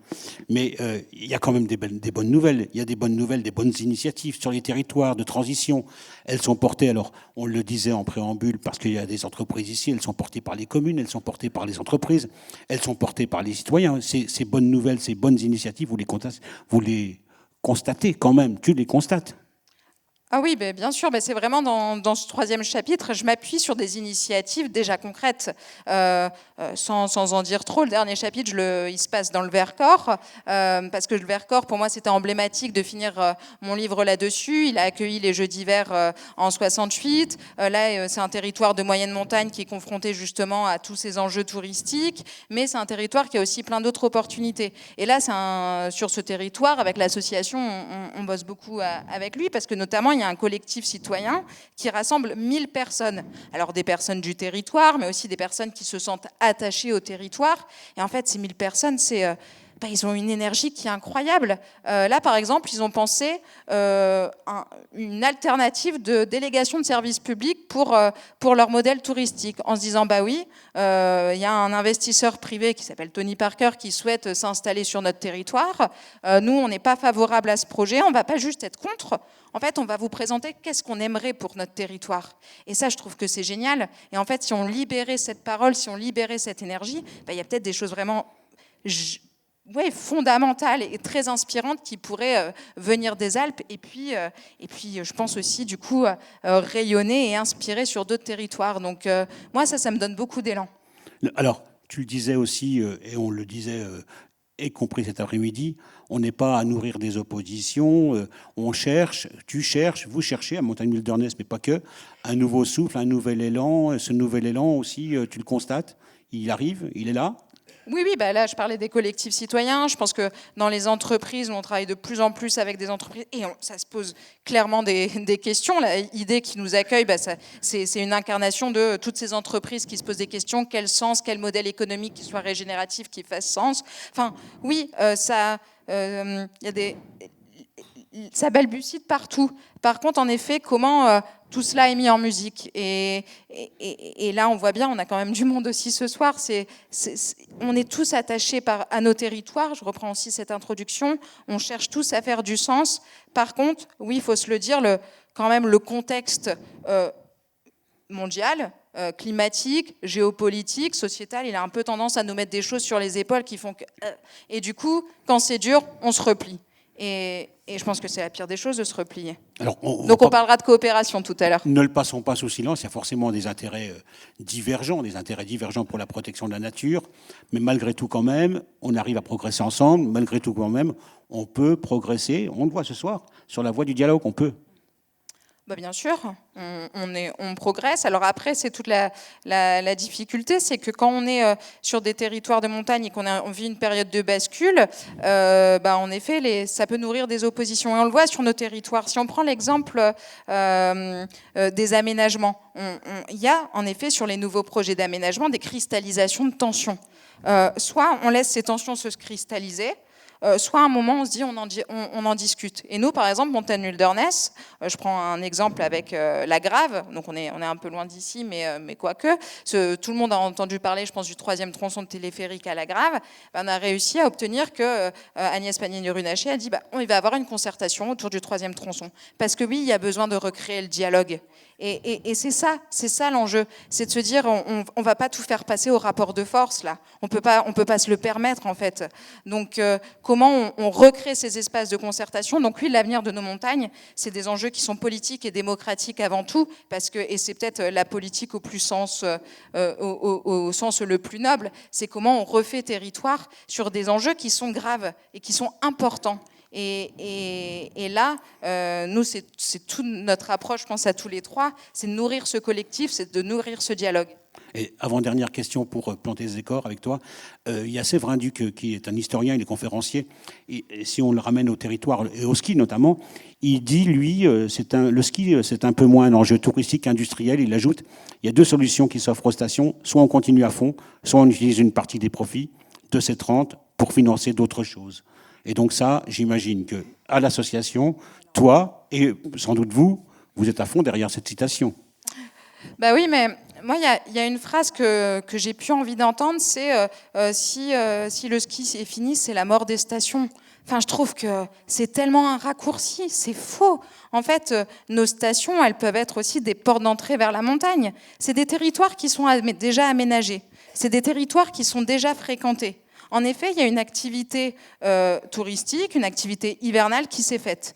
Mais il y a quand même des bonnes nouvelles. Il y a des bonnes nouvelles, des bonnes initiatives sur les territoires de transition. Elles sont portées, alors on le disait en préambule, parce qu'il y a des entreprises ici, elles sont portées par les communes, elles sont portées par les entreprises, elles sont portées par les citoyens. Ces bonnes nouvelles, ces bonnes initiatives, vous les constatez quand même, tu les constates. Ah oui, bien sûr, c'est vraiment dans ce troisième chapitre, je m'appuie sur des initiatives déjà concrètes, sans en dire trop. Le dernier chapitre, il se passe dans le Vercors, parce que le Vercors, pour moi, c'était emblématique de finir mon livre là-dessus. Il a accueilli les Jeux d'hiver en 68. Là, c'est un territoire de moyenne montagne qui est confronté justement à tous ces enjeux touristiques, mais c'est un territoire qui a aussi plein d'autres opportunités. Et là, sur ce territoire, avec l'association, on bosse beaucoup avec lui, parce que notamment, il y a un collectif citoyen qui rassemble 1000 personnes. Alors des personnes du territoire, mais aussi des personnes qui se sentent attachées au territoire. Et en fait, ces 1000 personnes, ils ont une énergie qui est incroyable. Là, par exemple, ils ont pensé une alternative de délégation de services publics pour leur modèle touristique, en se disant, oui, il y a un investisseur privé qui s'appelle Tony Parker qui souhaite s'installer sur notre territoire. Nous, on n'est pas favorable à ce projet, on ne va pas juste être contre. En fait, on va vous présenter qu'est-ce qu'on aimerait pour notre territoire. Et ça, je trouve que c'est génial. Et en fait, si on libérait cette parole, si on libérait cette énergie, il y a peut-être des choses vraiment fondamentales et très inspirantes qui pourraient venir des Alpes. Et puis, je pense aussi, du coup, rayonner et inspirer sur d'autres territoires. Donc, moi, ça me donne beaucoup d'élan. Alors, tu le disais aussi, et on le disait, y compris cet après-midi, on n'est pas à nourrir des oppositions, on cherche, tu cherches, vous cherchez, à Montagne-Wilderness, mais pas que, un nouveau souffle, un nouvel élan. Ce nouvel élan aussi, tu le constates, il arrive, il est là. Oui, là, je parlais des collectifs citoyens. Je pense que dans les entreprises, on travaille de plus en plus avec des entreprises et ça se pose clairement des questions. L'idée qui nous accueille, c'est une incarnation de toutes ces entreprises qui se posent des questions. Quel sens, quel modèle économique qui soit régénératif, qui fasse sens. Enfin, oui, ça balbutie de partout. Par contre, en effet, comment tout cela est mis en musique. Et là, on voit bien, on a quand même du monde aussi ce soir. On est tous attachés à nos territoires. Je reprends aussi cette introduction. On cherche tous à faire du sens. Par contre, oui, il faut se le dire, quand même, le contexte mondial, climatique, géopolitique, sociétal, il a un peu tendance à nous mettre des choses sur les épaules qui font que... Et du coup, quand c'est dur, on se replie. Et je pense que c'est la pire des choses de se replier. Alors, Donc on parlera de coopération tout à l'heure. Ne le passons pas sous silence, il y a forcément des intérêts divergents pour la protection de la nature, mais malgré tout quand même, on arrive à progresser ensemble, malgré tout quand même, on peut progresser, on le voit ce soir, sur la voie du dialogue, on peut. Bah bien sûr, on progresse. Alors après, c'est toute la difficulté, c'est que quand on est sur des territoires de montagne et on vit une période de bascule, en effet, ça peut nourrir des oppositions. Et on le voit sur nos territoires. Si on prend l'exemple des aménagements, il y a en effet sur les nouveaux projets d'aménagement des cristallisations de tensions. Soit on laisse ces tensions se cristalliser, soit à un moment on se dit on en discute. Et nous, par exemple, Montagne Wilderness, je prends un exemple avec la Grave, donc on est un peu loin d'ici, mais quoique, tout le monde a entendu parler, je pense, du 3e tronçon de téléphérique à la Grave. On a réussi à obtenir que Agnès Pannier-Runacher a dit il va y avoir une concertation autour du 3e tronçon. Parce que oui, il y a besoin de recréer le dialogue. Et c'est ça l'enjeu, c'est de se dire on va pas tout faire passer au rapport de force là, on peut pas se le permettre en fait. Donc comment on recrée ces espaces de concertation. Donc oui, l'avenir de nos montagnes, c'est des enjeux qui sont politiques et démocratiques avant tout, et c'est peut-être la politique au sens le plus noble, c'est comment on refait territoire sur des enjeux qui sont graves et qui sont importants. Et là, nous, c'est toute notre approche, je pense à tous les trois, c'est de nourrir ce collectif, c'est de nourrir ce dialogue. Et avant-dernière question pour planter les décors avec toi. Il y a Séverin Duc, qui est un historien, il est conférencier. Et si on le ramène au territoire et au ski notamment, il dit, lui, le ski, c'est un peu moins un enjeu touristique, industriel. Il ajoute, il y a 2 solutions qui s'offrent aux stations. Soit on continue à fond, soit on utilise une partie des profits de ces 30 pour financer d'autres choses. Et donc ça, j'imagine qu'à l'association, toi et sans doute vous êtes à fond derrière cette citation. Bah oui, mais moi, il y a une phrase que j'ai plus envie d'entendre, c'est si le ski est fini, c'est la mort des stations. Enfin, je trouve que c'est tellement un raccourci, c'est faux. En fait, nos stations, elles peuvent être aussi des portes d'entrée vers la montagne. C'est des territoires qui sont déjà aménagés. C'est des territoires qui sont déjà fréquentés. En effet, il y a une activité touristique, une activité hivernale qui s'est faite.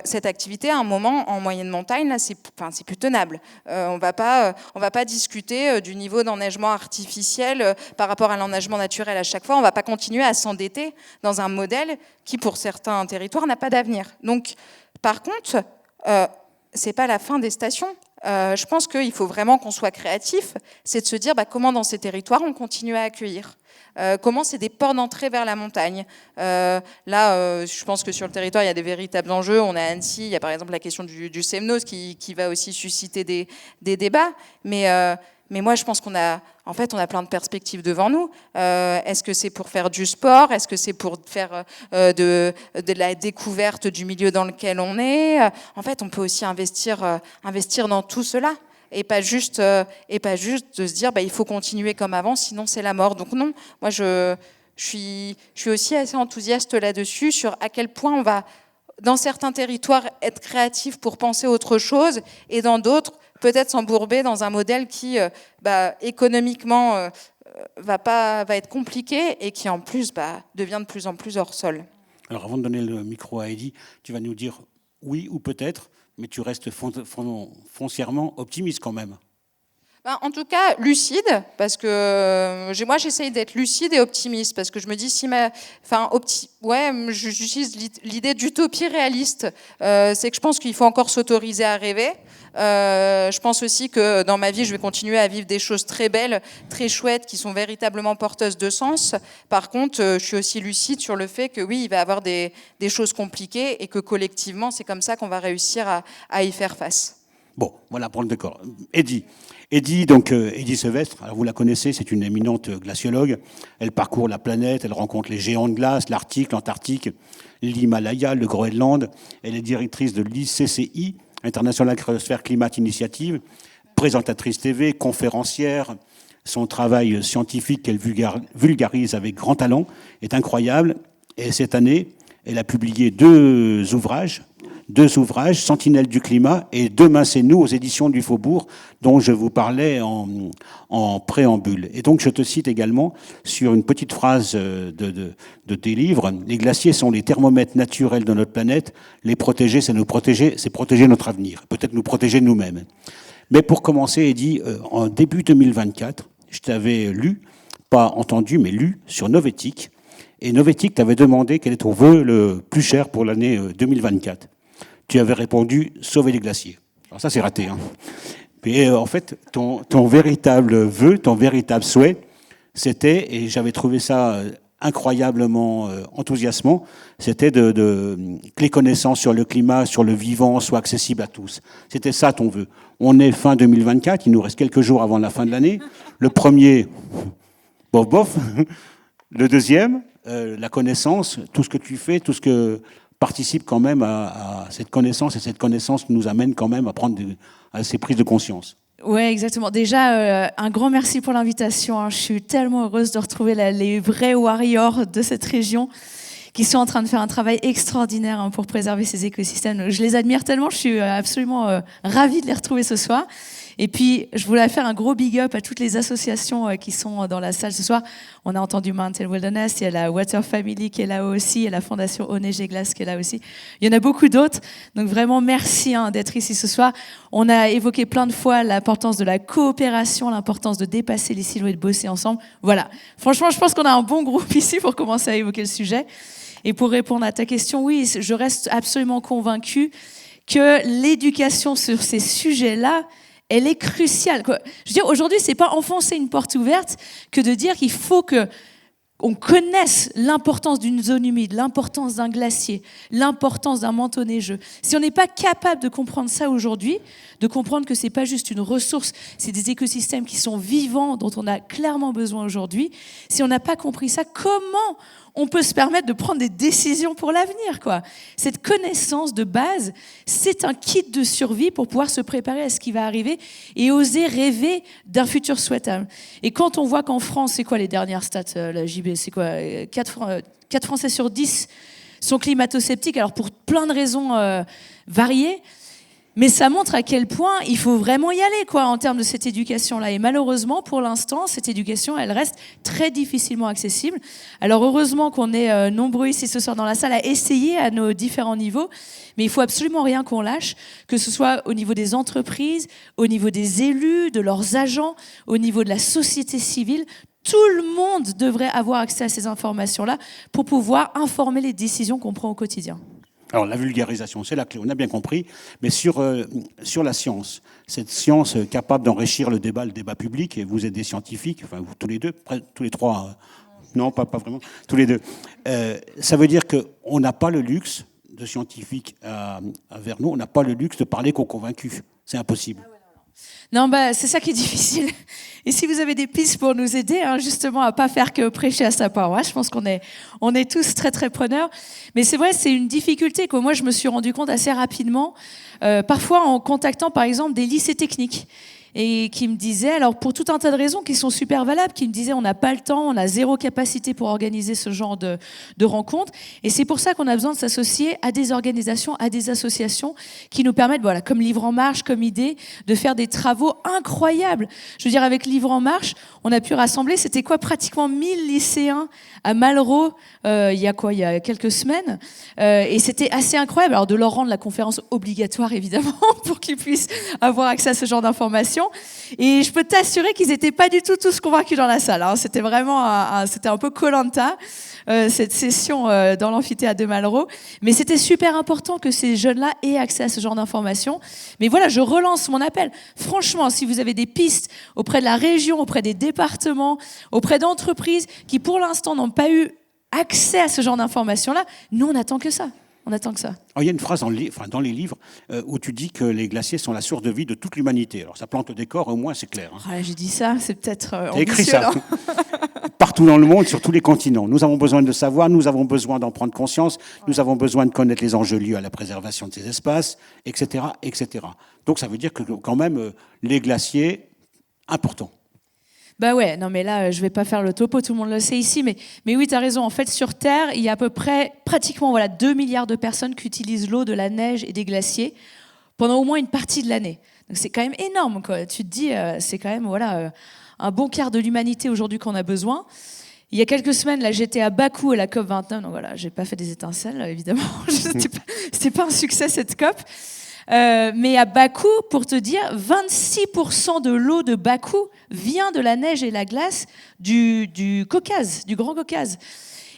Cette activité, à un moment, en moyenne montagne, là, c'est plus tenable. On va pas discuter du niveau d'enneigement artificiel par rapport à l'enneigement naturel à chaque fois. On va pas continuer à s'endetter dans un modèle qui, pour certains territoires, n'a pas d'avenir. Donc, par contre, c'est pas la fin des stations. Je pense qu'il faut vraiment qu'on soit créatif. C'est de se dire comment dans ces territoires on continue à accueillir. Comment c'est des ports d'entrée vers la montagne. Je pense que sur le territoire, il y a des véritables enjeux. On a Annecy, il y a par exemple la question du Semnos qui va aussi susciter des débats. Mais moi, je pense qu'on a plein de perspectives devant nous. Est-ce que c'est pour faire du sport? Est-ce que c'est pour faire de la découverte du milieu dans lequel on est? En fait, on peut aussi investir dans tout cela. Et pas juste de se dire il faut continuer comme avant, sinon c'est la mort. Donc non, moi je suis aussi assez enthousiaste là-dessus, sur à quel point on va, dans certains territoires, être créatif pour penser autre chose, et dans d'autres, peut-être s'embourber dans un modèle qui, économiquement, va être compliqué et qui, en plus, devient de plus en plus hors sol. Alors, avant de donner le micro à Eddy, tu vas nous dire oui ou peut-être, mais tu restes foncièrement optimiste quand même. En tout cas, lucide, parce que moi j'essaye d'être lucide et optimiste, parce que je me dis j'utilise l'idée d'utopie réaliste. C'est que je pense qu'il faut encore s'autoriser à rêver. Je pense aussi que dans ma vie, je vais continuer à vivre des choses très belles, très chouettes, qui sont véritablement porteuses de sens. Par contre, je suis aussi lucide sur le fait que oui, il va y avoir des choses compliquées et que collectivement, c'est comme ça qu'on va réussir à y faire face. Bon, voilà pour le décor. Eddy Sevestre, alors vous la connaissez, c'est une éminente glaciologue. Elle parcourt la planète, elle rencontre les géants de glace, l'Arctique, l'Antarctique, l'Himalaya, le Groenland. Elle est directrice de l'ICCI, International Cryosphere Climate Initiative, présentatrice TV, conférencière. Son travail scientifique qu'elle vulgarise avec grand talent est incroyable. Et cette année, elle a publié deux ouvrages, Sentinelles du climat et Demain c'est nous aux éditions du Faubourg, dont je vous parlais en préambule. Et donc je te cite également sur une petite phrase de tes livres: les glaciers sont les thermomètres naturels de notre planète. Les protéger, c'est nous protéger, c'est protéger notre avenir, peut-être nous protéger nous-mêmes. Mais pour commencer, Eddy, en début 2024, je t'avais lu, pas entendu, mais lu sur Novetic. Et Novetic t'avait demandé quel est ton vœu le plus cher pour l'année 2024. Tu avais répondu « sauver les glaciers ». Alors ça c'est raté. Hein. Mais en fait, ton véritable vœu, ton véritable souhait, c'était, et j'avais trouvé ça incroyablement enthousiasmant, c'était que les connaissances sur le climat, sur le vivant, soient accessibles à tous. C'était ça ton vœu. On est fin 2024, il nous reste quelques jours avant la fin de l'année. Le premier, bof, bof. Le deuxième, la connaissance, tout ce que tu fais, tout ce que participe quand même à cette connaissance, et cette connaissance nous amène quand même à prendre à ces prises de conscience. Oui, exactement. Déjà, un grand merci pour l'invitation. Hein. Je suis tellement heureuse de retrouver les vrais warriors de cette région qui sont en train de faire un travail extraordinaire hein, pour préserver ces écosystèmes. Je les admire tellement, je suis absolument ravie de les retrouver ce soir. Et puis, je voulais faire un gros big up à toutes les associations qui sont dans la salle ce soir. On a entendu Mountain Wilderness, il y a la Water Family qui est là aussi, il y a la Fondation Eau Neige et Glace qui est là aussi. Il y en a beaucoup d'autres. Donc vraiment, merci hein, d'être ici ce soir. On a évoqué plein de fois l'importance de la coopération, l'importance de dépasser les silos et de bosser ensemble. Voilà. Franchement, je pense qu'on a un bon groupe ici pour commencer à évoquer le sujet. Et pour répondre à ta question, oui, je reste absolument convaincue que l'éducation sur ces sujets-là, elle est cruciale. Je veux dire, aujourd'hui, c'est pas enfoncer une porte ouverte que de dire qu'il faut que on connaisse l'importance d'une zone humide, l'importance d'un glacier, l'importance d'un manteau neigeux. Si on n'est pas capable de comprendre ça aujourd'hui, de comprendre que c'est pas juste une ressource, c'est des écosystèmes qui sont vivants, dont on a clairement besoin aujourd'hui, si on n'a pas compris ça, comment on peut se permettre de prendre des décisions pour l'avenir, quoi. Cette connaissance de base, c'est un kit de survie pour pouvoir se préparer à ce qui va arriver et oser rêver d'un futur souhaitable. Et quand on voit qu'en France, c'est quoi les dernières stats, la JB, c'est quoi 4 Français sur 10 sont climato-sceptiques, alors pour plein de raisons variées, mais ça montre à quel point il faut vraiment y aller, quoi, en termes de cette éducation-là. Et malheureusement, pour l'instant, cette éducation, elle reste très difficilement accessible. Alors heureusement qu'on est nombreux ici ce soir dans la salle à essayer à nos différents niveaux, mais il faut absolument rien qu'on lâche, que ce soit au niveau des entreprises, au niveau des élus, de leurs agents, au niveau de la société civile. Tout le monde devrait avoir accès à ces informations-là pour pouvoir informer les décisions qu'on prend au quotidien. Alors la vulgarisation, c'est la clé, on a bien compris, mais sur la science, cette science capable d'enrichir le débat public, et vous êtes des scientifiques, enfin vous tous les deux, tous les trois, non pas vraiment, tous les deux, ça veut dire qu'on n'a pas le luxe de scientifiques à Vernon, on n'a pas le luxe de parler qu'aux convaincus, c'est impossible. Non, c'est ça qui est difficile. Et si vous avez des pistes pour nous aider, hein, justement, à pas faire que prêcher à sa paroisse, je pense qu'on est tous très, très preneurs. Mais c'est vrai, c'est une difficulté que moi, je me suis rendu compte assez rapidement, parfois en contactant, par exemple, des lycées techniques. Et qui me disaient, alors pour tout un tas de raisons qui sont super valables, qui me disaient on n'a pas le temps, on a zéro capacité pour organiser ce genre de rencontres. Et c'est pour ça qu'on a besoin de s'associer à des organisations, à des associations qui nous permettent, voilà, comme Livre en Marche, comme idée, de faire des travaux incroyables. Je veux dire, avec Livre en Marche, on a pu rassembler, c'était quoi, pratiquement 1000 lycéens à Malraux, il y a quelques semaines. Et c'était assez incroyable. Alors de leur rendre la conférence obligatoire, évidemment, pour qu'ils puissent avoir accès à ce genre d'informations. Et je peux t'assurer qu'ils n'étaient pas du tout tous convaincus dans la salle. Hein. C'était vraiment c'était un peu Koh-Lanta, cette session dans l'amphithéâtre de Malraux. Mais c'était super important que ces jeunes-là aient accès à ce genre d'informations. Mais voilà, je relance mon appel. Franchement, si vous avez des pistes auprès de la région, auprès des départements, auprès d'entreprises qui, pour l'instant, n'ont pas eu accès à ce genre d'informations-là, nous, on n'attend que ça. On attend que ça. Alors, il y a une phrase dans les livres où tu dis que les glaciers sont la source de vie de toute l'humanité. Alors ça plante le décor, au moins c'est clair. Hein. Ah, j'ai dit ça, c'est peut-être ambitieux. Écrit ça. Partout dans le monde, sur tous les continents. Nous avons besoin de savoir, nous avons besoin d'en prendre conscience, nous avons besoin de connaître les enjeux liés à la préservation de ces espaces, etc., etc. Donc ça veut dire que quand même, les glaciers, importants. Bah ouais, non mais là, je vais pas faire le topo, tout le monde le sait ici, mais oui, tu as raison. En fait, sur Terre, il y a à peu près, pratiquement 2 milliards de personnes qui utilisent l'eau de la neige et des glaciers pendant au moins une partie de l'année. Donc c'est quand même énorme, quoi. Tu te dis, c'est quand même un bon quart de l'humanité aujourd'hui qu'on a besoin. Il y a quelques semaines, là, j'étais à Bakou à la COP 29, donc voilà, j'ai pas fait des étincelles, évidemment. C'était pas un succès cette COP. Mais à Bakou, pour te dire, 26% de l'eau de Bakou vient de la neige et la glace du Caucase, du Grand Caucase.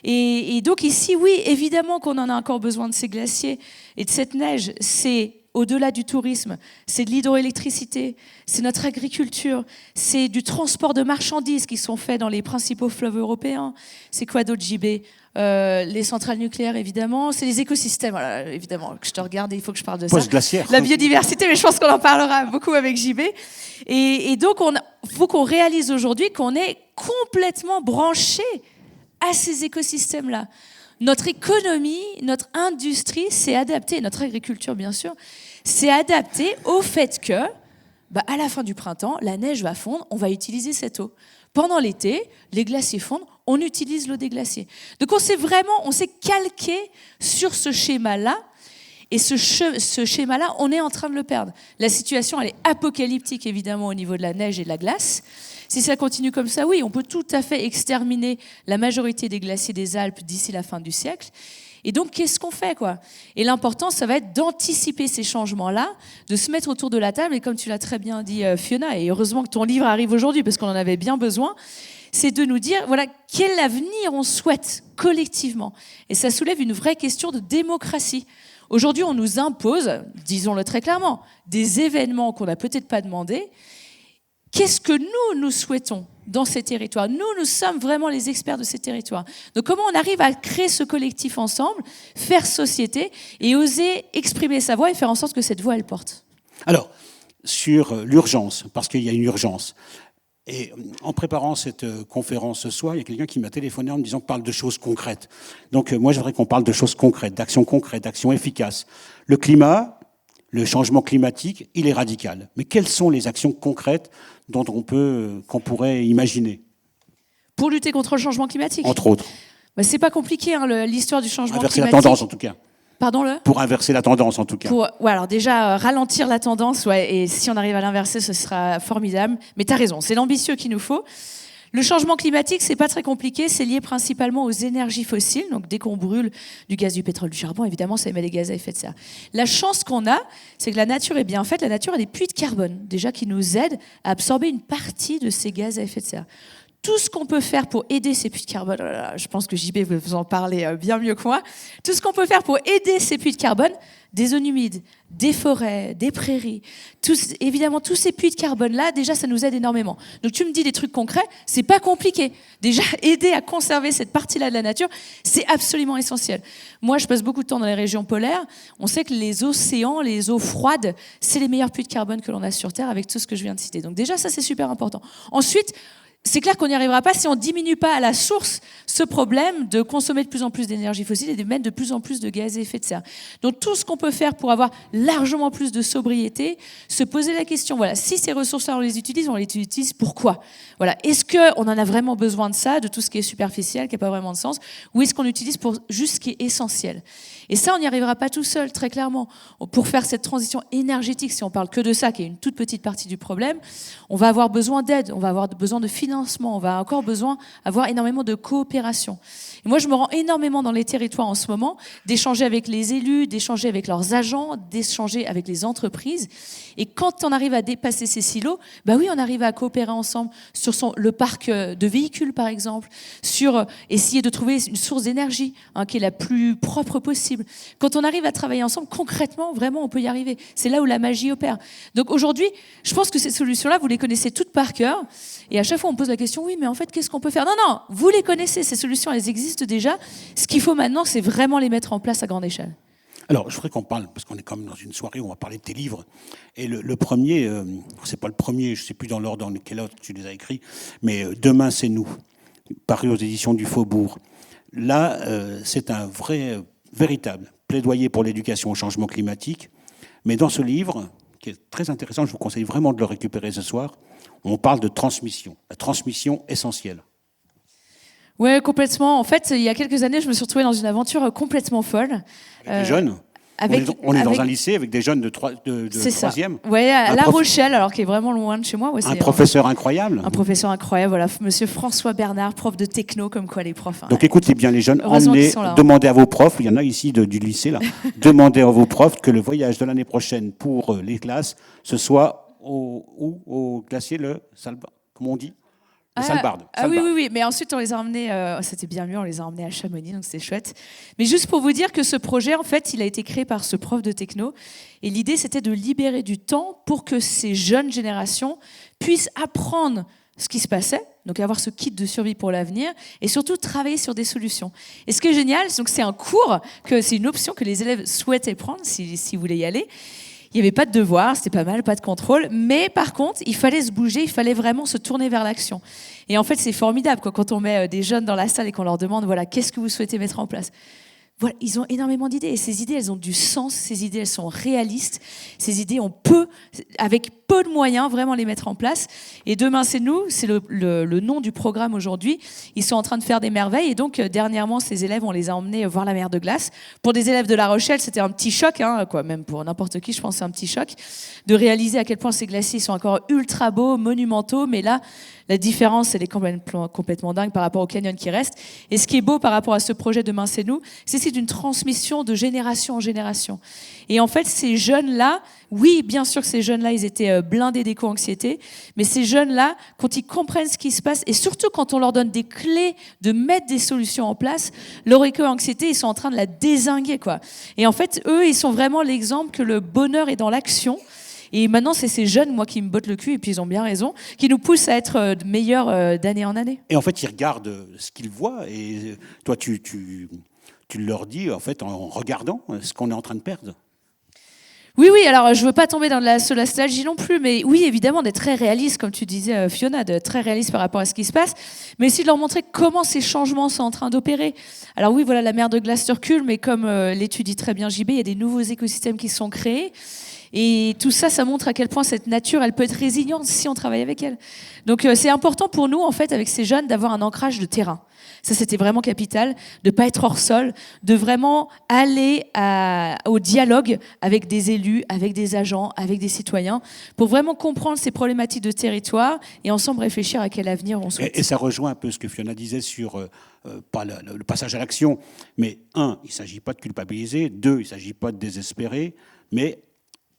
Et donc ici, oui, évidemment qu'on en a encore besoin de ces glaciers et de cette neige. C'est au-delà du tourisme, c'est de l'hydroélectricité, c'est notre agriculture, c'est du transport de marchandises qui sont faits dans les principaux fleuves européens. C'est quoi d'autre, JB? Les centrales nucléaires, évidemment. C'est les écosystèmes, voilà, évidemment. Que je te regarde, il faut que je parle de ça. Post-glaciaire. La biodiversité, mais je pense qu'on en parlera beaucoup avec JB. Et donc, il faut qu'on réalise aujourd'hui qu'on est complètement branché à ces écosystèmes-là. Notre économie, notre industrie s'est adaptée, notre agriculture bien sûr, s'est adaptée au fait que, à la fin du printemps, la neige va fondre, on va utiliser cette eau. Pendant l'été, les glaciers fondent, on utilise l'eau des glaciers. Donc on s'est calqué sur ce schéma-là, et ce schéma-là, on est en train de le perdre. La situation, elle est apocalyptique évidemment au niveau de la neige et de la glace. Si ça continue comme ça, oui, on peut tout à fait exterminer la majorité des glaciers des Alpes d'ici la fin du siècle. Et donc, qu'est-ce qu'on fait, quoi? Et l'important, ça va être d'anticiper ces changements-là, de se mettre autour de la table, et comme tu l'as très bien dit, Fiona, et heureusement que ton livre arrive aujourd'hui, parce qu'on en avait bien besoin, c'est de nous dire, voilà, quel avenir on souhaite collectivement. Et ça soulève une vraie question de démocratie. Aujourd'hui, on nous impose, disons-le très clairement, des événements qu'on n'a peut-être pas demandé. Qu'est-ce que nous souhaitons dans ces territoires? Nous sommes vraiment les experts de ces territoires. Donc comment on arrive à créer ce collectif ensemble, faire société et oser exprimer sa voix et faire en sorte que cette voix, elle porte? Alors, sur l'urgence, parce qu'il y a une urgence. Et en préparant cette conférence ce soir, il y a quelqu'un qui m'a téléphoné en me disant « parle de choses concrètes ». Donc moi, j'aimerais qu'on parle de choses concrètes, d'actions efficaces. Le climat, le changement climatique, il est radical. Mais quelles sont les actions concrètes qu'on pourrait imaginer? Pour lutter contre le changement climatique? Entre autres. C'est pas compliqué, hein, l'histoire du changement Inverser climatique. la tendance, en tout cas. Pardon, Pour inverser la tendance, en tout cas. Alors déjà, ralentir la tendance, ouais, et si on arrive à l'inverser, ce sera formidable. Mais tu as raison, c'est l'ambitieux qu'il nous faut. Le changement climatique, c'est pas très compliqué, c'est lié principalement aux énergies fossiles. Donc dès qu'on brûle du gaz, du pétrole, du charbon, évidemment, ça émet des gaz à effet de serre. La chance qu'on a, c'est que la nature est bien faite. La nature a des puits de carbone, déjà, qui nous aident à absorber une partie de ces gaz à effet de serre. Tout ce qu'on peut faire pour aider ces puits de carbone, je pense que JB va vous en parler bien mieux que moi, tout ce qu'on peut faire pour aider ces puits de carbone, des zones humides, des forêts, des prairies, évidemment tous ces puits de carbone-là, déjà ça nous aide énormément. Donc tu me dis des trucs concrets, c'est pas compliqué. Déjà aider à conserver cette partie-là de la nature, c'est absolument essentiel. Moi je passe beaucoup de temps dans les régions polaires, on sait que les océans, les eaux froides, c'est les meilleurs puits de carbone que l'on a sur Terre avec tout ce que je viens de citer. Donc déjà ça c'est super important. Ensuite, c'est clair qu'on n'y arrivera pas si on ne diminue pas à la source ce problème de consommer de plus en plus d'énergie fossile et d'émettre de plus en plus de gaz à effet de serre. Donc tout ce qu'on peut faire pour avoir largement plus de sobriété, se poser la question, voilà, si ces ressources-là on les utilise pourquoi? Voilà, est-ce qu'on en a vraiment besoin de ça, de tout ce qui est superficiel, qui n'a pas vraiment de sens, ou est-ce qu'on utilise pour juste ce qui est essentiel? Et ça, on n'y arrivera pas tout seul, très clairement. Pour faire cette transition énergétique, si on parle que de ça, qui est une toute petite partie du problème, on va avoir besoin d'aide, on va avoir besoin de financement, on va encore avoir énormément de coopération. Et moi, je me rends énormément dans les territoires en ce moment, d'échanger avec les élus, d'échanger avec leurs agents, d'échanger avec les entreprises. Et quand on arrive à dépasser ces silos, oui, on arrive à coopérer ensemble sur le parc de véhicules, par exemple, sur essayer de trouver une source d'énergie qui est la plus propre possible. Quand on arrive à travailler ensemble, concrètement, vraiment, on peut y arriver. C'est là où la magie opère. Donc aujourd'hui, je pense que ces solutions-là, vous les connaissez toutes par cœur. Et à chaque fois, on pose la question, oui, mais en fait, qu'est-ce qu'on peut faire? Non, vous les connaissez, ces solutions, elles existent déjà. Ce qu'il faut maintenant, c'est vraiment les mettre en place à grande échelle. Alors, je voudrais qu'on parle, parce qu'on est quand même dans une soirée où on va parler de tes livres. Et le premier, c'est pas le premier, je ne sais plus dans l'ordre dans quel ordre tu les as écrits, mais Demain, c'est nous, paru aux éditions du Faubourg. Là, c'est un véritable plaidoyer pour l'éducation au changement climatique. Mais dans ce livre, qui est très intéressant, je vous conseille vraiment de le récupérer ce soir, on parle de transmission, la transmission essentielle. Oui, complètement. En fait, il y a quelques années, je me suis retrouvée dans une aventure complètement folle. Avec des jeunes. On est dans un lycée avec des jeunes de troisième. Oui, à La Rochelle, alors qui est vraiment loin de chez moi. Ouais, un professeur incroyable. Un professeur incroyable, voilà. Monsieur François Bernard, prof de techno, comme quoi les profs. Donc écoutez bien les jeunes, demandez à vos profs, il y en a ici du lycée là, demandez à vos profs que le voyage de l'année prochaine pour les classes, ce soit au glacier, comment on dit? Salbardes. Oui, mais ensuite on les a emmenés, c'était bien mieux, on les a emmenés à Chamonix, donc c'était chouette. Mais juste pour vous dire que ce projet, en fait, il a été créé par ce prof de techno, et l'idée c'était de libérer du temps pour que ces jeunes générations puissent apprendre ce qui se passait, donc avoir ce kit de survie pour l'avenir, et surtout travailler sur des solutions. Et ce qui est génial, donc c'est un cours, c'est une option que les élèves souhaitaient prendre si vous voulez y aller. Il n'y avait pas de devoir, c'était pas mal, pas de contrôle, mais par contre, il fallait se bouger, il fallait vraiment se tourner vers l'action. Et en fait, c'est formidable quand on met des jeunes dans la salle et qu'on leur demande, voilà, qu'est-ce que vous souhaitez mettre en place ? Voilà, ils ont énormément d'idées, et ces idées, elles ont du sens, ces idées, elles sont réalistes, ces idées, on peut, avec peu de moyens, vraiment les mettre en place. Et Demain, c'est nous, c'est le nom du programme aujourd'hui. Ils sont en train de faire des merveilles, et donc, dernièrement, ces élèves, on les a emmenés voir la mer de glace. Pour des élèves de La Rochelle, c'était un petit choc, même pour n'importe qui, je pense que c'est un petit choc, de réaliser à quel point ces glaciers sont encore ultra beaux, monumentaux, mais là, la différence, elle est complètement dingue par rapport au canyon qui reste. Et ce qui est beau par rapport à ce projet Demain, c'est nous, c'est une transmission de génération en génération. Et en fait, ces jeunes-là, oui, bien sûr que ces jeunes-là, ils étaient blindés d'éco-anxiété, mais ces jeunes-là, quand ils comprennent ce qui se passe, et surtout quand on leur donne des clés de mettre des solutions en place, leur éco-anxiété, ils sont en train de la dézinguer, quoi. Et en fait, eux, ils sont vraiment l'exemple que le bonheur est dans l'action. Et maintenant, c'est ces jeunes, moi, qui me bottent le cul, et puis ils ont bien raison, qui nous poussent à être meilleurs d'année en année. Et en fait, ils regardent ce qu'ils voient, et toi, tu leur dis, en fait, en regardant ce qu'on est en train de perdre. Oui, alors je ne veux pas tomber dans la solastalgie non plus, mais oui, évidemment, d'être très réaliste, comme tu disais, Fiona, d'être très réaliste par rapport à ce qui se passe, mais aussi de leur montrer comment ces changements sont en train d'opérer. Alors oui, voilà, la mer de glace recule, mais comme l'étudie très bien JB, il y a des nouveaux écosystèmes qui sont créés. Et tout ça, ça montre à quel point cette nature, elle peut être résiliente si on travaille avec elle. Donc c'est important pour nous, en fait, avec ces jeunes, d'avoir un ancrage de terrain. Ça, c'était vraiment capital, de ne pas être hors sol, de vraiment aller au dialogue avec des élus, avec des agents, avec des citoyens, pour vraiment comprendre ces problématiques de territoire et ensemble réfléchir à quel avenir on souhaite. Et ça rejoint un peu ce que Fiona disait sur pas le passage à l'action, mais il ne s'agit pas de culpabiliser, il ne s'agit pas de désespérer, mais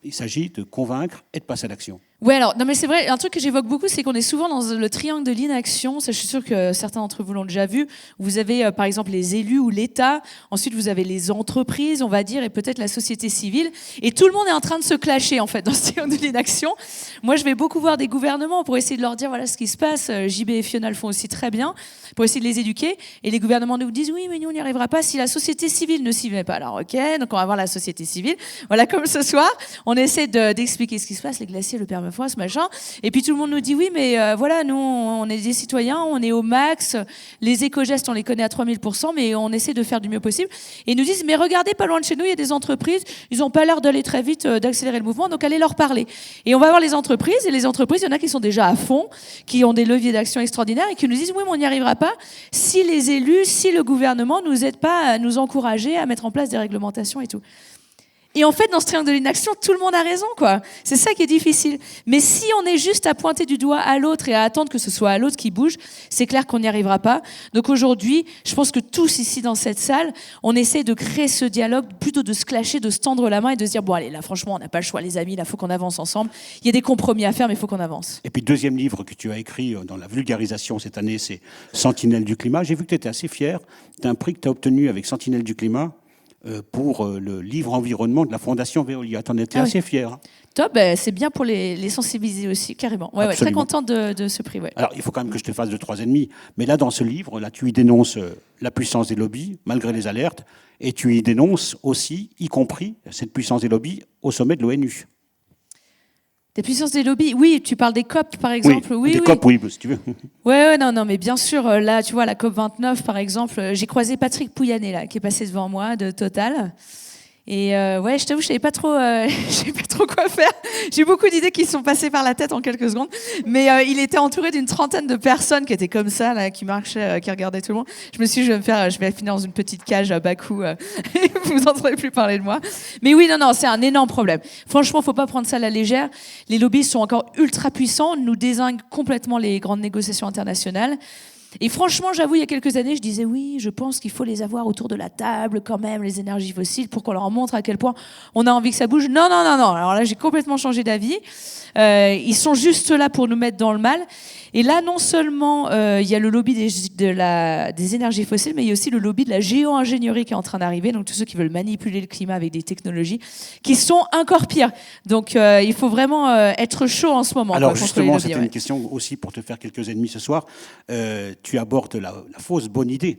il s'agit de convaincre et de passer à l'action. Ouais, alors, non mais c'est vrai, un truc que j'évoque beaucoup, c'est qu'on est souvent dans le triangle de l'inaction. Ça, je suis sûre que certains d'entre vous l'ont déjà vu. Vous avez, par exemple, les élus ou l'État. Ensuite, vous avez les entreprises, on va dire, et peut-être la société civile. Et tout le monde est en train de se clasher, en fait, dans ce triangle de l'inaction. Moi, je vais beaucoup voir des gouvernements pour essayer de leur dire, voilà ce qui se passe. JB et Fiona le font aussi très bien, pour essayer de les éduquer. Et les gouvernements nous disent, oui, mais nous, on n'y arrivera pas si la société civile ne s'y met pas. Alors, ok, donc on va voir la société civile. Voilà, comme ce soir, on essaie d'expliquer ce qui se passe, les glaciers, le permafrost, ce machin. Et puis tout le monde nous dit oui, mais voilà, nous, on est des citoyens, on est au max, les éco-gestes, on les connaît à 3000%, mais on essaie de faire du mieux possible. Et ils nous disent, mais regardez, pas loin de chez nous, il y a des entreprises, ils n'ont pas l'air d'aller très vite, d'accélérer le mouvement, donc allez leur parler. Et on va voir les entreprises, et les entreprises, il y en a qui sont déjà à fond, qui ont des leviers d'action extraordinaires, et qui nous disent, oui, mais on n'y arrivera pas si les élus, si le gouvernement ne nous aide pas à nous encourager à mettre en place des réglementations et tout. Et en fait, dans ce triangle de l'inaction, tout le monde a raison, quoi. C'est ça qui est difficile. Mais si on est juste à pointer du doigt à l'autre et à attendre que ce soit à l'autre qui bouge, c'est clair qu'on n'y arrivera pas. Donc aujourd'hui, je pense que tous ici dans cette salle, on essaie de créer ce dialogue, plutôt de se clasher, de se tendre la main et de se dire, bon allez, là franchement, on n'a pas le choix, les amis, là, faut qu'on avance ensemble. Il y a des compromis à faire, mais il faut qu'on avance. Et puis, deuxième livre que tu as écrit dans la vulgarisation cette année, c'est Sentinelle du climat. J'ai vu que tu étais assez fier d'un prix que tu as obtenu avec Sentinelle du climat pour le livre environnement de la Fondation Veolia. Tu en étais assez fier. Hein. Top, c'est bien pour les sensibiliser aussi, carrément. Ouais, très contente de ce prix. Ouais. Alors, il faut quand même que je te fasse 2-3 ennemis. Mais là, dans ce livre, là, tu y dénonces la puissance des lobbies, malgré les alertes, et tu y dénonces aussi, y compris, cette puissance des lobbies au sommet de l'ONU. Des puissances des lobbies, oui, tu parles des COP par exemple. Oui, des COP, oui, si tu veux. Ouais, non, mais bien sûr, là, tu vois, la COP 29 par exemple, j'ai croisé Patrick Pouyanné, là, qui est passé devant moi, de Total. Et ouais, je t'avoue, je savais pas trop quoi faire. J'ai beaucoup d'idées qui sont passées par la tête en quelques secondes. Mais il était entouré d'une trentaine de personnes qui étaient comme ça, là, qui marchaient, qui regardaient tout le monde. Je me suis dit, je vais finir dans une petite cage à Bakou et vous n'entendrez plus parler de moi. Mais oui, non, c'est un énorme problème. Franchement, faut pas prendre ça à la légère. Les lobbies sont encore ultra puissants, nous dézinguent complètement les grandes négociations internationales. Et franchement, j'avoue, il y a quelques années, je disais oui, je pense qu'il faut les avoir autour de la table quand même, les énergies fossiles, pour qu'on leur montre à quel point on a envie que ça bouge. Non, non, non, non. Alors là, j'ai complètement changé d'avis. Ils sont juste là pour nous mettre dans le mal. Et là, non seulement il y a le lobby des énergies fossiles, mais il y a aussi le lobby de la géo-ingénierie qui est en train d'arriver. Donc tous ceux qui veulent manipuler le climat avec des technologies qui sont encore pires. Donc il faut vraiment être chaud en ce moment. Alors justement, c'était une question aussi pour te faire quelques ennemis ce soir. Tu abordes la fausse bonne idée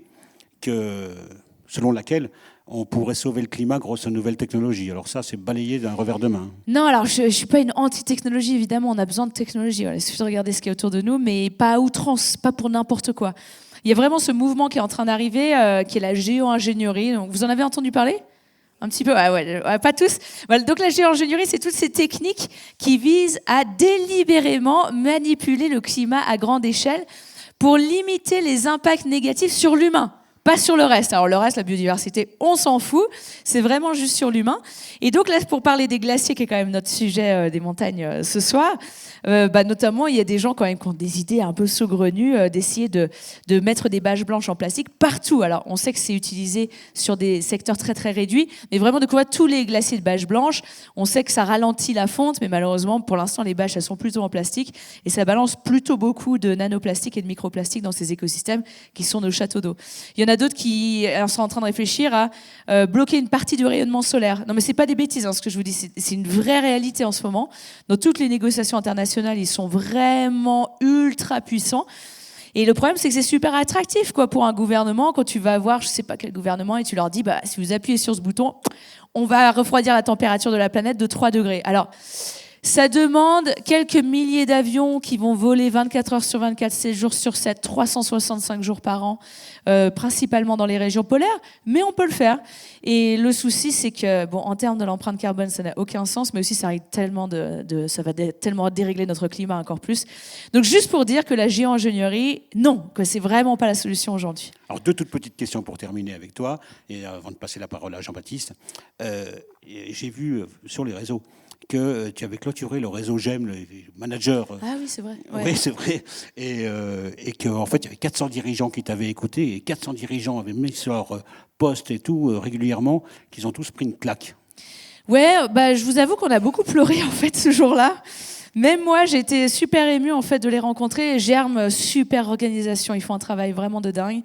selon laquelle on pourrait sauver le climat grâce aux nouvelles technologies. Alors ça, c'est balayé d'un revers de main. Non, alors je ne suis pas une anti-technologie, évidemment, on a besoin de technologie. Il suffit de regarder ce qui est autour de nous, mais pas à outrance, pas pour n'importe quoi. Il y a vraiment ce mouvement qui est en train d'arriver, qui est la géo-ingénierie. Donc, vous en avez entendu parler ? Un petit peu, ouais, pas tous. Voilà, donc la géo-ingénierie, c'est toutes ces techniques qui visent à délibérément manipuler le climat à grande échelle pour limiter les impacts négatifs sur l'humain. Pas sur le reste. Alors le reste, la biodiversité, on s'en fout. C'est vraiment juste sur l'humain. Et donc là, pour parler des glaciers, qui est quand même notre sujet des montagnes ce soir, notamment, il y a des gens quand même qui ont des idées un peu saugrenues d'essayer de mettre des bâches blanches en plastique partout. Alors on sait que c'est utilisé sur des secteurs très très réduits, mais vraiment de couvrir tous les glaciers de bâches blanches. On sait que ça ralentit la fonte, mais malheureusement, pour l'instant, les bâches, elles sont plutôt en plastique et ça balance plutôt beaucoup de nanoplastiques et de microplastiques dans ces écosystèmes qui sont nos châteaux d'eau. Il y en a d'autres qui sont en train de réfléchir à bloquer une partie du rayonnement solaire. Non, mais c'est pas des bêtises, ce que je vous dis, c'est une vraie réalité en ce moment. Dans toutes les négociations internationales, ils sont vraiment ultra puissants. Et le problème, c'est que c'est super attractif pour un gouvernement. Quand tu vas voir, je sais pas quel gouvernement, et tu leur dis, si vous appuyez sur ce bouton, on va refroidir la température de la planète de 3 degrés. Alors, ça demande quelques milliers d'avions qui vont voler 24 heures sur 24, 7 jours sur 7, 365 jours par an, principalement dans les régions polaires, mais on peut le faire. Et le souci, c'est que, en termes de l'empreinte carbone, ça n'a aucun sens, mais aussi ça arrive tellement ça va tellement dérégler notre climat encore plus. Donc juste pour dire que la géo-ingénierie, non, que c'est vraiment pas la solution aujourd'hui. Alors deux toutes petites questions pour terminer avec toi, et avant de passer la parole à Jean-Baptiste. J'ai vu sur les réseaux que tu avais clôturé le réseau GEM, le manager. Ah oui, c'est vrai. Ouais. Oui, c'est vrai. Et qu'en fait, il y avait 400 dirigeants qui t'avaient écouté, et 400 dirigeants avaient mis sur leur poste et tout régulièrement, qu'ils ont tous pris une claque. Ouais, je vous avoue qu'on a beaucoup pleuré en fait ce jour-là. Même moi, j'ai été super émue en fait de les rencontrer. Germe, super organisation, ils font un travail vraiment de dingue.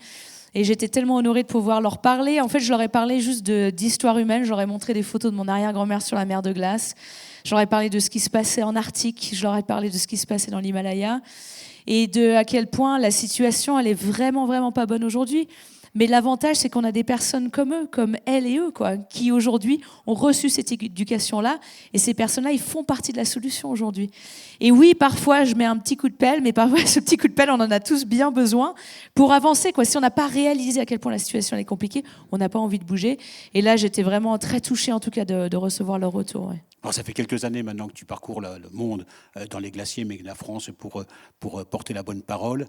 Et j'étais tellement honorée de pouvoir leur parler. En fait, je leur ai parlé juste d'histoire humaine. Je leur ai montré des photos de mon arrière-grand-mère sur la mer de glace. Je leur ai parlé de ce qui se passait en Arctique. Je leur ai parlé de ce qui se passait dans l'Himalaya. Et de à quel point la situation, elle est vraiment, vraiment pas bonne aujourd'hui. Mais l'avantage, c'est qu'on a des personnes comme eux, comme elles et eux, qui aujourd'hui ont reçu cette éducation-là. Et ces personnes-là, ils font partie de la solution aujourd'hui. Et oui, parfois, je mets un petit coup de pelle, mais parfois, ce petit coup de pelle, on en a tous bien besoin pour avancer. Si on n'a pas réalisé à quel point la situation est compliquée, on n'a pas envie de bouger. Et là, j'étais vraiment très touchée, en tout cas, de recevoir leur retour. Ouais. Alors, ça fait quelques années maintenant que tu parcours le monde dans les glaciers, mais la France, pour porter la bonne parole.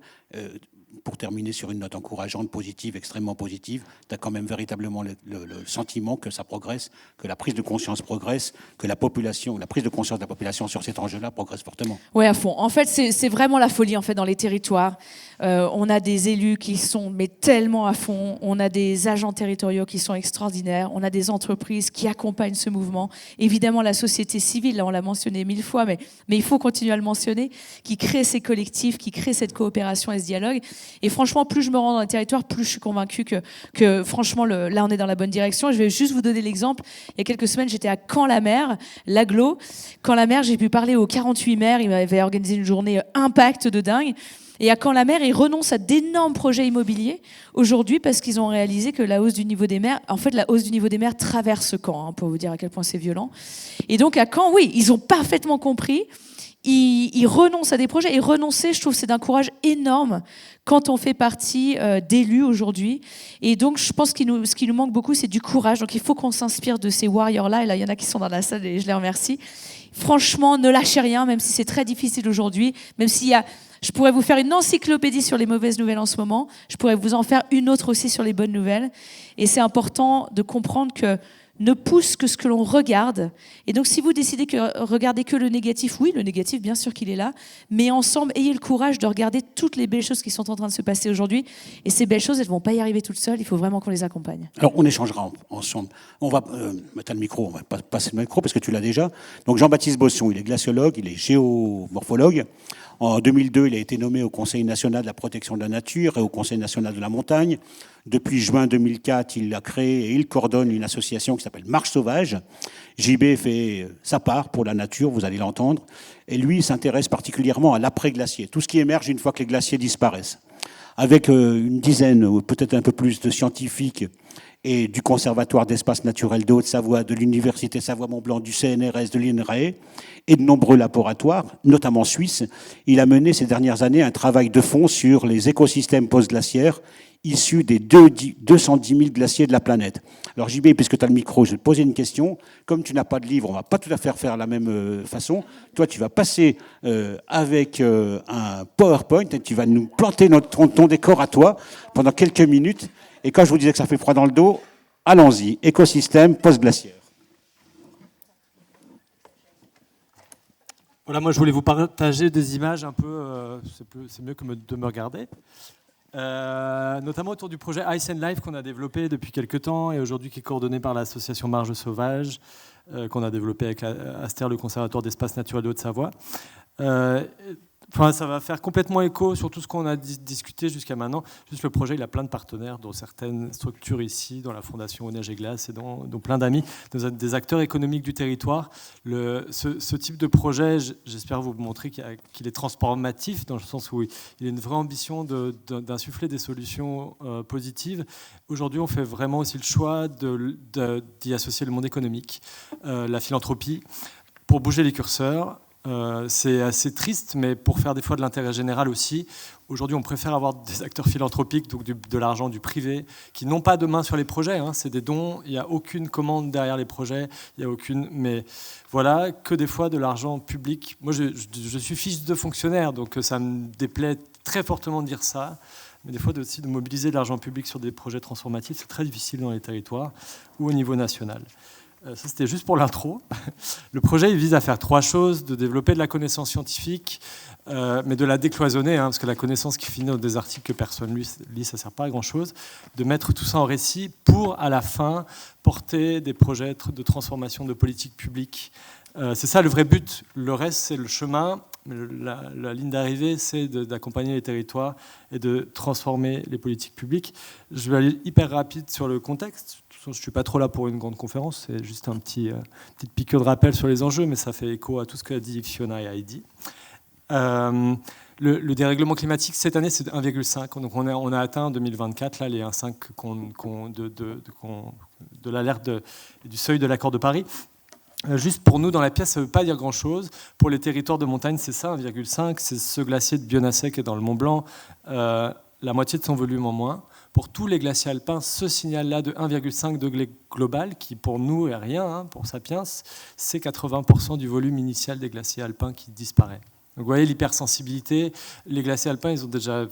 Pour terminer sur une note encourageante, positive, extrêmement positive, tu as quand même véritablement le sentiment que ça progresse, que la prise de conscience progresse, que la prise de conscience de la population sur cet enjeu-là progresse fortement. Oui, à fond. En fait, c'est vraiment la folie en fait, dans les territoires. On a des élus qui sont tellement à fond, on a des agents territoriaux qui sont extraordinaires, on a des entreprises qui accompagnent ce mouvement. Évidemment, la société civile, là, on l'a mentionné 1000 fois, mais il faut continuer à le mentionner, qui crée ces collectifs, qui crée cette coopération et ce dialogue. Et franchement, plus je me rends dans les territoires, plus je suis convaincue que franchement, là, on est dans la bonne direction. Je vais juste vous donner l'exemple. Il y a quelques semaines, j'étais à Caen-la-Mer, l'Aglo. Caen-la-Mer, j'ai pu parler aux 48 maires. Ils m'avaient organisé une journée impact de dingue. Et à Caen-la-Mer, ils renoncent à d'énormes projets immobiliers aujourd'hui parce qu'ils ont réalisé que la hausse du niveau des mers, en fait, la hausse du niveau des mers traverse Caen, pour vous dire à quel point c'est violent. Et donc à Caen, oui, ils ont parfaitement compris. Ils renoncent à des projets. Et renoncer, je trouve, c'est d'un courage énorme quand on fait partie d'élus aujourd'hui. Et donc, je pense que ce qui nous manque beaucoup, c'est du courage. Donc, il faut qu'on s'inspire de ces warriors-là. Et là, il y en a qui sont dans la salle et je les remercie. Franchement, ne lâchez rien, même si c'est très difficile aujourd'hui. Même s'il y a... Je pourrais vous faire une encyclopédie sur les mauvaises nouvelles en ce moment. Je pourrais vous en faire une autre aussi sur les bonnes nouvelles. Et c'est important de comprendre que ne pousse que ce que l'on regarde. Et donc, si vous décidez que regardez que le négatif, oui, le négatif, bien sûr qu'il est là, mais ensemble, ayez le courage de regarder toutes les belles choses qui sont en train de se passer aujourd'hui. Et ces belles choses, elles ne vont pas y arriver toutes seules, il faut vraiment qu'on les accompagne. Alors, on échangera ensemble. On va mettre le micro, on va pas passer le micro parce que tu l'as déjà. Donc, Jean-Baptiste Bosson, il est glaciologue, il est géomorphologue. En 2002, il a été nommé au Conseil national de la protection de la nature et au Conseil national de la montagne. Depuis juin 2004, il a créé et il coordonne une association qui s'appelle Marche Sauvage. JB fait sa part pour la nature, vous allez l'entendre. Et lui, il s'intéresse particulièrement à l'après-glacier, tout ce qui émerge une fois que les glaciers disparaissent. Avec une dizaine, ou peut-être un peu plus, de scientifiques et du Conservatoire d'espaces naturels de Haute-Savoie, de l'Université Savoie-Mont-Blanc, du CNRS, de l'INRAE et de nombreux laboratoires, notamment suisses, il a mené ces dernières années un travail de fond sur les écosystèmes post-glaciaires issus des 210 000 glaciers de la planète. Alors JB, puisque tu as le micro, je vais te poser une question. Comme tu n'as pas de livre, on ne va pas tout à fait faire la même façon. Toi, tu vas passer avec un PowerPoint et tu vas nous planter ton décor à toi pendant quelques minutes. Et quand je vous disais que ça fait froid dans le dos, allons-y. Écosystème post-glaciaire. Voilà, moi je voulais vous partager des images un peu, c'est mieux que de me regarder. Notamment autour du projet Ice and Life qu'on a développé depuis quelques temps et aujourd'hui qui est coordonné par l'association Marge Sauvage, qu'on a développé avec Aster, le Conservatoire d'espaces naturels de Haute-Savoie. Enfin, ça va faire complètement écho sur tout ce qu'on a discuté jusqu'à maintenant. Juste le projet, il a plein de partenaires, dont certaines structures ici, dans la Fondation Eau Neige et Glace, et dont plein d'amis, des acteurs économiques du territoire. Ce type de projet, j'espère vous montrer qu'il est transformatif, dans le sens où il a une vraie ambition d'insuffler des solutions positives. Aujourd'hui, on fait vraiment aussi le choix d'y associer le monde économique, la philanthropie, pour bouger les curseurs. C'est assez triste, mais pour faire des fois de l'intérêt général aussi. Aujourd'hui, on préfère avoir des acteurs philanthropiques, donc de l'argent du privé, qui n'ont pas de main sur les projets. Hein, c'est des dons, il n'y a aucune commande derrière les projets, il y a aucune. Mais voilà, que des fois de l'argent public. Moi, je suis fils de fonctionnaire, donc ça me déplaît très fortement de dire ça. Mais des fois, aussi de mobiliser de l'argent public sur des projets transformatifs, c'est très difficile dans les territoires ou au niveau national. Ça, c'était juste pour l'intro. Le projet, il vise à faire trois choses, de développer de la connaissance scientifique, mais de la décloisonner, hein, parce que la connaissance qui finit dans des articles que personne lit, ça ne sert pas à grand-chose, de mettre tout ça en récit pour, à la fin, porter des projets de transformation de politique publique. C'est ça le vrai but. Le reste, c'est le chemin. La ligne d'arrivée, c'est d'accompagner les territoires et de transformer les politiques publiques. Je vais aller hyper rapide sur le contexte. Je ne suis pas trop là pour une grande conférence, c'est juste un petite piqûre de rappel sur les enjeux, mais ça fait écho à tout ce qu'a dit Fiona et Heidi. Le dérèglement climatique, cette année, c'est 1,5. Donc on a atteint en 2024 là, les 1,5 de l'alerte du seuil de l'accord de Paris. Juste pour nous, dans la pièce, ça ne veut pas dire grand-chose. Pour les territoires de montagne, c'est ça, 1,5. C'est ce glacier de Bionasset qui est dans le Mont Blanc, la moitié de son volume en moins. Pour tous les glaciers alpins, ce signal-là de 1,5 degré global, qui pour nous est rien, hein, pour Sapiens, c'est 80% du volume initial des glaciers alpins qui disparaît. Donc vous voyez l'hypersensibilité. Les glaciers alpins, ils ont déjà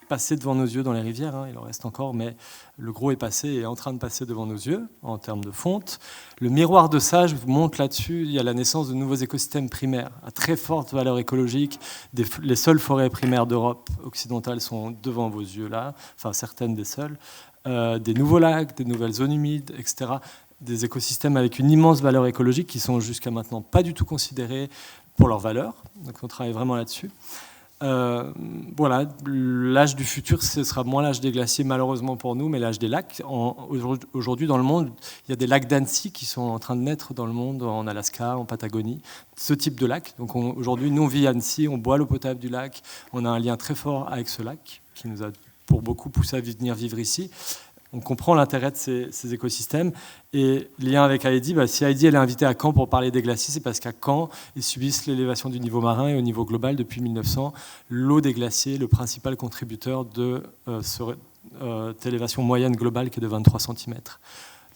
passé devant nos yeux dans les rivières, hein, il en reste encore, mais le gros est passé et est en train de passer devant nos yeux en termes de fonte. Le miroir de ça, je vous montre là-dessus, il y a la naissance de nouveaux écosystèmes primaires à très forte valeur écologique. Les seules forêts primaires d'Europe occidentale sont devant vos yeux là, enfin certaines des seules. Des nouveaux lacs, des nouvelles zones humides, etc. Des écosystèmes avec une immense valeur écologique qui sont jusqu'à maintenant pas du tout considérés pour leur valeur. Donc on travaille vraiment là-dessus. Voilà, l'âge du futur, ce sera moins l'âge des glaciers malheureusement pour nous, mais l'âge des lacs. Aujourd'hui dans le monde, il y a des lacs d'Annecy qui sont en train de naître dans le monde, en Alaska, en Patagonie, ce type de lac. Donc aujourd'hui, nous on vit à Annecy, on boit l'eau potable du lac, on a un lien très fort avec ce lac qui nous a pour beaucoup poussé à venir vivre ici. On comprend l'intérêt de ces écosystèmes. Et lien avec Heidi, si Heidi elle est invitée à Caen pour parler des glaciers, c'est parce qu'à Caen, ils subissent l'élévation du niveau marin et au niveau global depuis 1900. L'eau des glaciers est le principal contributeur de cette élévation moyenne globale qui est de 23 cm.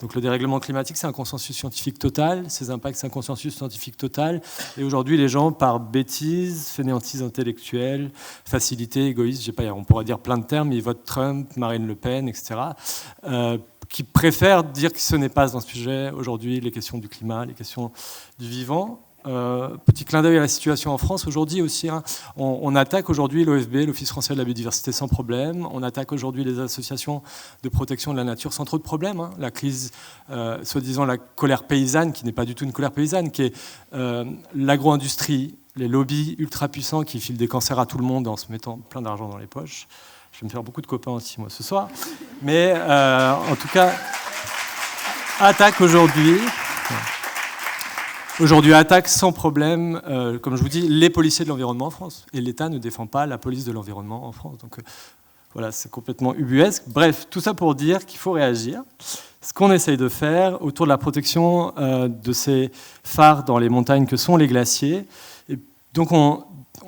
Donc le dérèglement climatique, c'est un consensus scientifique total. Ces impacts, c'est un consensus scientifique total. Et aujourd'hui, les gens, par bêtise, fainéantise intellectuelle, facilité, égoïsme, on pourrait dire plein de termes, ils votent Trump, Marine Le Pen, etc. qui préfèrent dire que ce n'est pas un sujet aujourd'hui, les questions du climat, les questions du vivant. Petit clin d'œil à la situation en France aujourd'hui aussi. Hein. On attaque aujourd'hui l'OFB, l'Office français de la biodiversité, sans problème. On attaque aujourd'hui les associations de protection de la nature sans trop de problèmes. Hein. La crise, soi-disant la colère paysanne, qui n'est pas du tout une colère paysanne, qui est l'agro-industrie, les lobbies ultra puissants qui filent des cancers à tout le monde en se mettant plein d'argent dans les poches. Je vais me faire beaucoup de copains aussi, moi, ce soir. Mais en tout cas, attaque aujourd'hui. Aujourd'hui, attaque sans problème, comme je vous dis, les policiers de l'environnement en France. Et l'État ne défend pas la police de l'environnement en France. Donc voilà, c'est complètement ubuesque. Bref, tout ça pour dire qu'il faut réagir. Ce qu'on essaye de faire autour de la protection de ces phares dans les montagnes que sont les glaciers. Et donc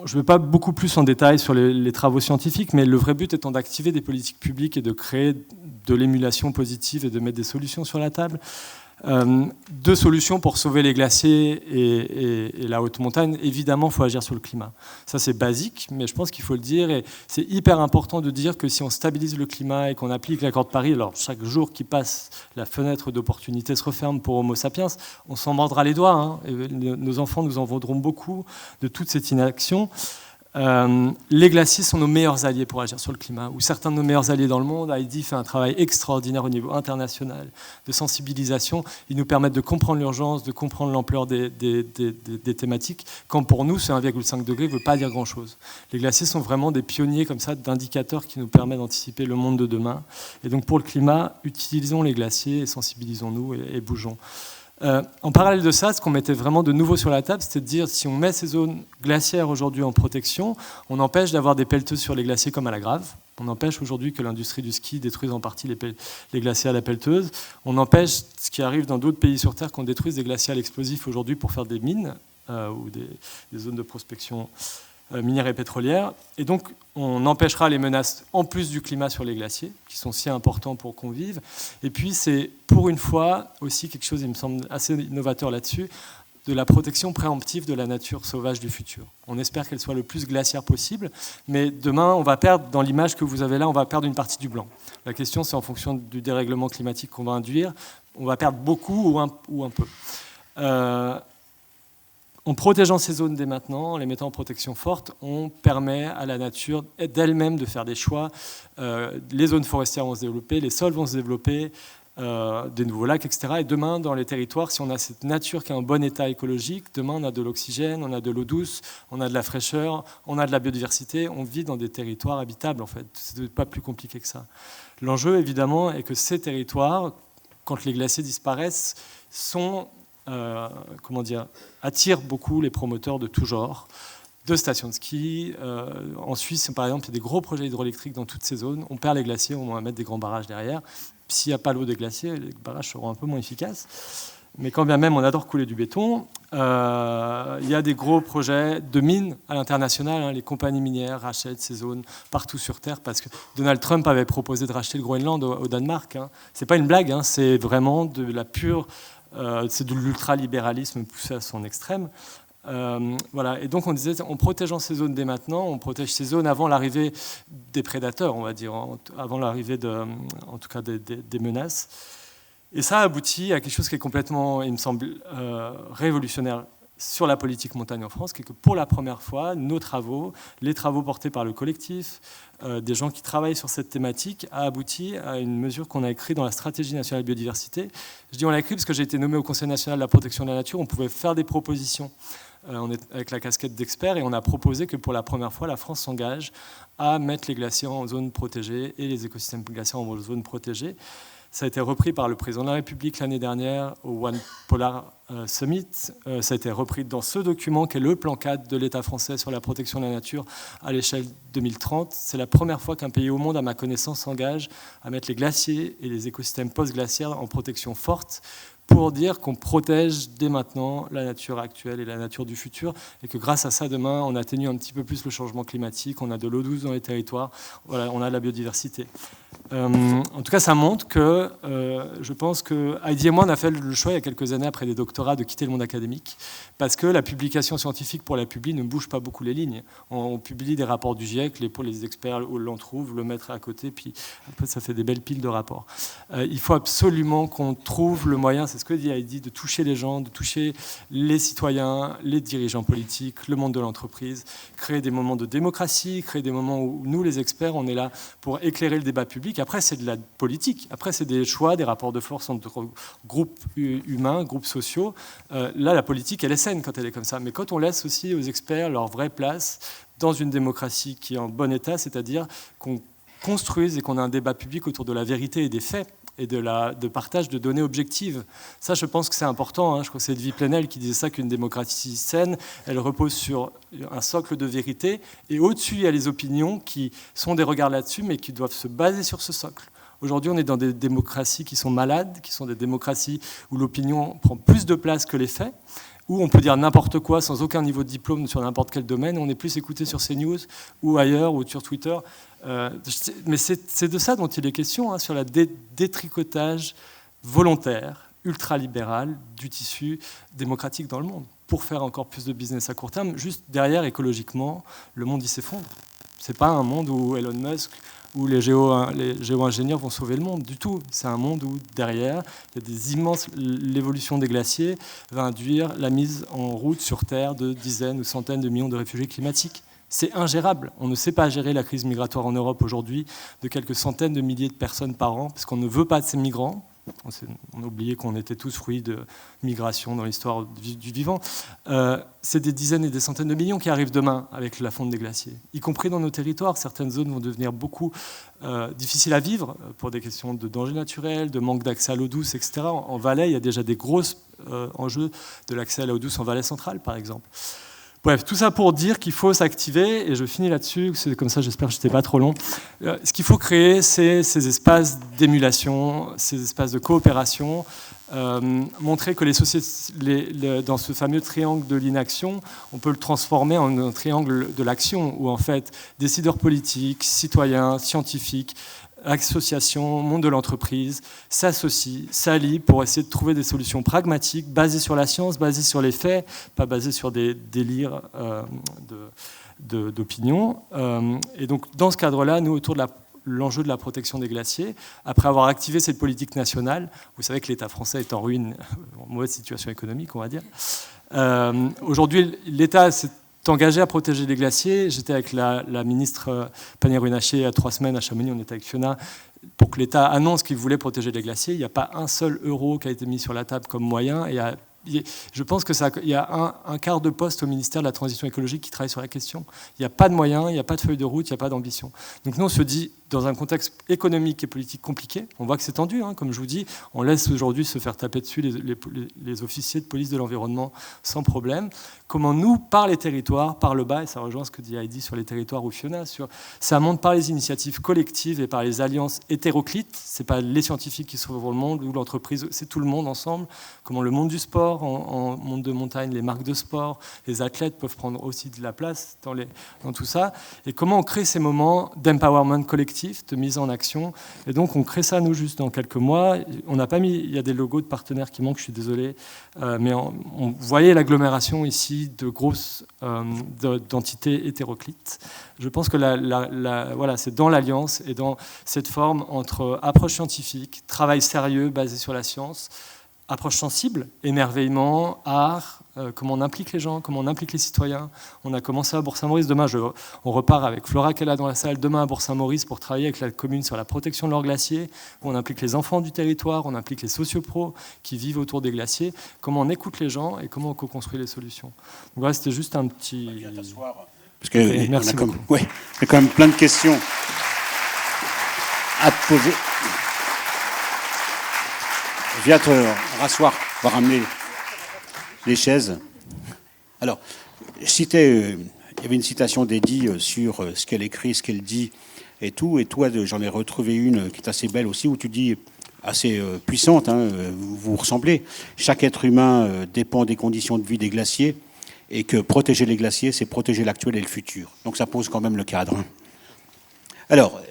je ne vais pas beaucoup plus en détail sur les travaux scientifiques, mais le vrai but étant d'activer des politiques publiques et de créer de l'émulation positive et de mettre des solutions sur la table. Deux solutions pour sauver les glaciers et la haute montagne. Évidemment, il faut agir sur le climat. Ça, c'est basique, mais je pense qu'il faut le dire. Et c'est hyper important de dire que si on stabilise le climat et qu'on applique l'accord de Paris, alors chaque jour qui passe, la fenêtre d'opportunité se referme pour Homo sapiens, on s'en mordra les doigts. Hein, et nos enfants nous en vaudront beaucoup de toute cette inaction. Les glaciers sont nos meilleurs alliés pour agir sur le climat, ou certains de nos meilleurs alliés dans le monde. Heidi fait un travail extraordinaire au niveau international de sensibilisation. Ils nous permettent de comprendre l'urgence, de comprendre l'ampleur des thématiques, quand pour nous, ce 1,5 degré ne veut pas dire grand-chose. Les glaciers sont vraiment des pionniers comme ça, d'indicateurs qui nous permettent d'anticiper le monde de demain. Et donc pour le climat, utilisons les glaciers et sensibilisons-nous et bougeons. En parallèle de ça, ce qu'on mettait vraiment de nouveau sur la table, c'était de dire si on met ces zones glaciaires aujourd'hui en protection, on empêche d'avoir des pelleteuses sur les glaciers comme à la Grave. On empêche aujourd'hui que l'industrie du ski détruise en partie les glaciers à la pelleteuse. On empêche ce qui arrive dans d'autres pays sur Terre qu'on détruise des glaciers à l'explosif aujourd'hui pour faire des mines ou des zones de prospection minière et pétrolière. Et donc, on empêchera les menaces, en plus du climat, sur les glaciers, qui sont si importants pour qu'on vive. Et puis, c'est pour une fois aussi quelque chose, il me semble, assez innovateur là-dessus, de la protection préemptive de la nature sauvage du futur. On espère qu'elle soit le plus glaciaire possible, mais demain, on va perdre, dans l'image que vous avez là, on va perdre une partie du blanc. La question, c'est en fonction du dérèglement climatique qu'on va induire, on va perdre beaucoup ou un peu. En protégeant ces zones dès maintenant, en les mettant en protection forte, on permet à la nature d'elle-même de faire des choix. Les zones forestières vont se développer, les sols vont se développer, des nouveaux lacs, etc. Et demain, dans les territoires, si on a cette nature qui est en bon état écologique, demain on a de l'oxygène, on a de l'eau douce, on a de la fraîcheur, on a de la biodiversité, on vit dans des territoires habitables en fait. C'est pas plus compliqué que ça. L'enjeu évidemment est que ces territoires, quand les glaciers disparaissent, attirent beaucoup les promoteurs de tout genre, de stations de ski. En Suisse, par exemple, il y a des gros projets hydroélectriques dans toutes ces zones. On perd les glaciers, on va mettre des grands barrages derrière. S'il n'y a pas l'eau des glaciers, les barrages seront un peu moins efficaces. Mais quand bien même on adore couler du béton, il y a des gros projets de mines à l'international. Hein, les compagnies minières rachètent ces zones partout sur Terre parce que Donald Trump avait proposé de racheter le Groenland au Danemark. Hein. C'est pas une blague, hein, c'est vraiment de la pure... c'est de l'ultralibéralisme poussé à son extrême. Voilà. Et donc on disait, en protégeant ces zones dès maintenant, on protège ces zones avant l'arrivée des prédateurs, on va dire, avant l'arrivée en tout cas des menaces. Et ça aboutit à quelque chose qui est complètement, il me semble, révolutionnaire sur la politique montagne en France, qui est que pour la première fois, nos travaux, les travaux portés par le collectif, des gens qui travaillent sur cette thématique, a abouti à une mesure qu'on a écrite dans la stratégie nationale de biodiversité. Je dis on l'a écrit parce que j'ai été nommé au Conseil national de la protection de la nature, on pouvait faire des propositions. On est avec la casquette d'experts et on a proposé que pour la première fois, la France s'engage à mettre les glaciers en zone protégée et les écosystèmes glaciaires en zone protégée. Ça a été repris par le président de la République l'année dernière au One Polar Summit. Ça a été repris dans ce document qui est le plan 4 de l'État français sur la protection de la nature à l'échelle 2030. C'est la première fois qu'un pays au monde, à ma connaissance, s'engage à mettre les glaciers et les écosystèmes post-glaciaires en protection forte pour dire qu'on protège dès maintenant la nature actuelle et la nature du futur, et que grâce à ça, demain, on atténue un petit peu plus le changement climatique, on a de l'eau douce dans les territoires, voilà, on a de la biodiversité. En tout cas, ça montre que je pense que Heidi et moi, on a fait le choix il y a quelques années, après des doctorats, de quitter le monde académique, parce que la publication scientifique pour la publi ne bouge pas beaucoup les lignes. On publie des rapports du GIEC, les experts l'en trouvent, le mettent à côté, puis après, ça fait des belles piles de rapports. Il faut absolument qu'on trouve le moyen, c'est ce que dit Heidi, de toucher les gens, de toucher les citoyens, les dirigeants politiques, le monde de l'entreprise, créer des moments de démocratie, créer des moments où nous, les experts, on est là pour éclairer le débat public. Après, c'est de la politique. Après, c'est des choix, des rapports de force entre groupes humains, groupes sociaux. Là, la politique, elle est saine quand elle est comme ça. Mais quand on laisse aussi aux experts leur vraie place dans une démocratie qui est en bon état, c'est-à-dire qu'on construise et qu'on a un débat public autour de la vérité et des faits, et de partage de données objectives. Ça, je pense que c'est important. Je crois que c'est Edwy Plenel qui disait ça, qu'une démocratie saine, elle repose sur un socle de vérité, et au-dessus, il y a les opinions qui sont des regards là-dessus, mais qui doivent se baser sur ce socle. Aujourd'hui, on est dans des démocraties qui sont malades, qui sont des démocraties où l'opinion prend plus de place que les faits, où on peut dire n'importe quoi sans aucun niveau de diplôme sur n'importe quel domaine. On est plus écouté sur CNews ou ailleurs ou sur Twitter. Mais c'est de ça dont il est question, sur le détricotage volontaire, ultralibéral du tissu démocratique dans le monde, pour faire encore plus de business à court terme. Juste derrière, écologiquement, le monde il s'effondre. C'est pas un monde où Elon Musk où les géo-ingénieurs vont sauver le monde du tout. C'est un monde où, derrière, il y a des immenses... L'évolution des glaciers va induire la mise en route sur Terre de dizaines ou centaines de millions de réfugiés climatiques. C'est ingérable. On ne sait pas gérer la crise migratoire en Europe aujourd'hui de quelques centaines de milliers de personnes par an, parce qu'on ne veut pas de ces migrants. On a oublié qu'on était tous fruits de migration dans l'histoire du vivant. C'est des dizaines et des centaines de millions qui arrivent demain avec la fonte des glaciers, y compris dans nos territoires. Certaines zones vont devenir beaucoup difficiles à vivre pour des questions de danger naturel, de manque d'accès à l'eau douce, etc. En Valais, il y a déjà des gros enjeux de l'accès à l'eau douce en Valais centrale, par exemple. Bref, tout ça pour dire qu'il faut s'activer, et je finis là-dessus, c'est comme ça, j'espère que je n'étais pas trop long. Ce qu'il faut créer, c'est ces espaces d'émulation, ces espaces de coopération, montrer que les sociétés, dans ce fameux triangle de l'inaction, on peut le transformer en un triangle de l'action, où en fait, décideurs politiques, citoyens, scientifiques, associations, monde de l'entreprise, s'associent, s'allient pour essayer de trouver des solutions pragmatiques, basées sur la science, basées sur les faits, pas basées sur des délires d'opinion. Et donc, dans ce cadre-là, nous, autour de l'enjeu de la protection des glaciers, après avoir activé cette politique nationale, vous savez que l'État français est en ruine, en mauvaise situation économique, on va dire. Aujourd'hui, l'État s'est engagé à protéger les glaciers. J'étais avec la ministre Pannier-Runacher il y a 3 semaines à Chamonix, on était avec Fiona, pour que l'État annonce qu'il voulait protéger les glaciers. Il n'y a pas un seul euro qui a été mis sur la table comme moyen. Je pense qu'il y a un quart de poste au ministère de la Transition écologique qui travaille sur la question. Il n'y a pas de moyens, il n'y a pas de feuille de route, il n'y a pas d'ambition. Donc nous, on se dit, dans un contexte économique et politique compliqué, on voit que c'est tendu, comme je vous dis, on laisse aujourd'hui se faire taper dessus les officiers de police de l'environnement sans problème. Comment nous, par les territoires, par le bas, et ça rejoint ce que dit Heidi sur les territoires ou Fiona, ça monte par les initiatives collectives et par les alliances hétéroclites. Ce n'est pas les scientifiques qui sauvent le monde ou l'entreprise, c'est tout le monde ensemble. Comment le monde du sport, en monde de montagne, les marques de sport, les athlètes peuvent prendre aussi de la place dans tout ça. Et comment on crée ces moments d'empowerment collectif, de mise en action. Et donc, on crée ça, nous, juste dans quelques mois. On n'a pas mis... Il y a des logos de partenaires qui manquent, je suis désolé. Mais on voyait l'agglomération ici de grosses d'entités hétéroclites. Je pense que voilà, c'est dans l'alliance et dans cette forme entre approche scientifique, travail sérieux basé sur la science, approche sensible, émerveillement, art, comment on implique les gens, comment on implique les citoyens. On a commencé à Bourg-Saint-Maurice. Demain, on repart avec Flora qui est là dans la salle, demain à Bourg-Saint-Maurice pour travailler avec la commune sur la protection de leurs glaciers. On implique les enfants du territoire, on implique les sociopros qui vivent autour des glaciers. Comment on écoute les gens et comment on co-construit les solutions. Donc voilà, c'était juste un petit... Parce que merci beaucoup. Il y a quand même plein de questions à te poser. Viens te rasseoir, on va ramener les chaises. Alors, il y avait une citation d'Eddie sur ce qu'elle écrit, ce qu'elle dit et tout. Et toi, j'en ai retrouvé une qui est assez belle aussi, où tu dis assez puissante, hein, vous vous ressemblez. Chaque être humain dépend des conditions de vie des glaciers, et que protéger les glaciers, c'est protéger l'actuel et le futur. Donc ça pose quand même le cadre. Alors,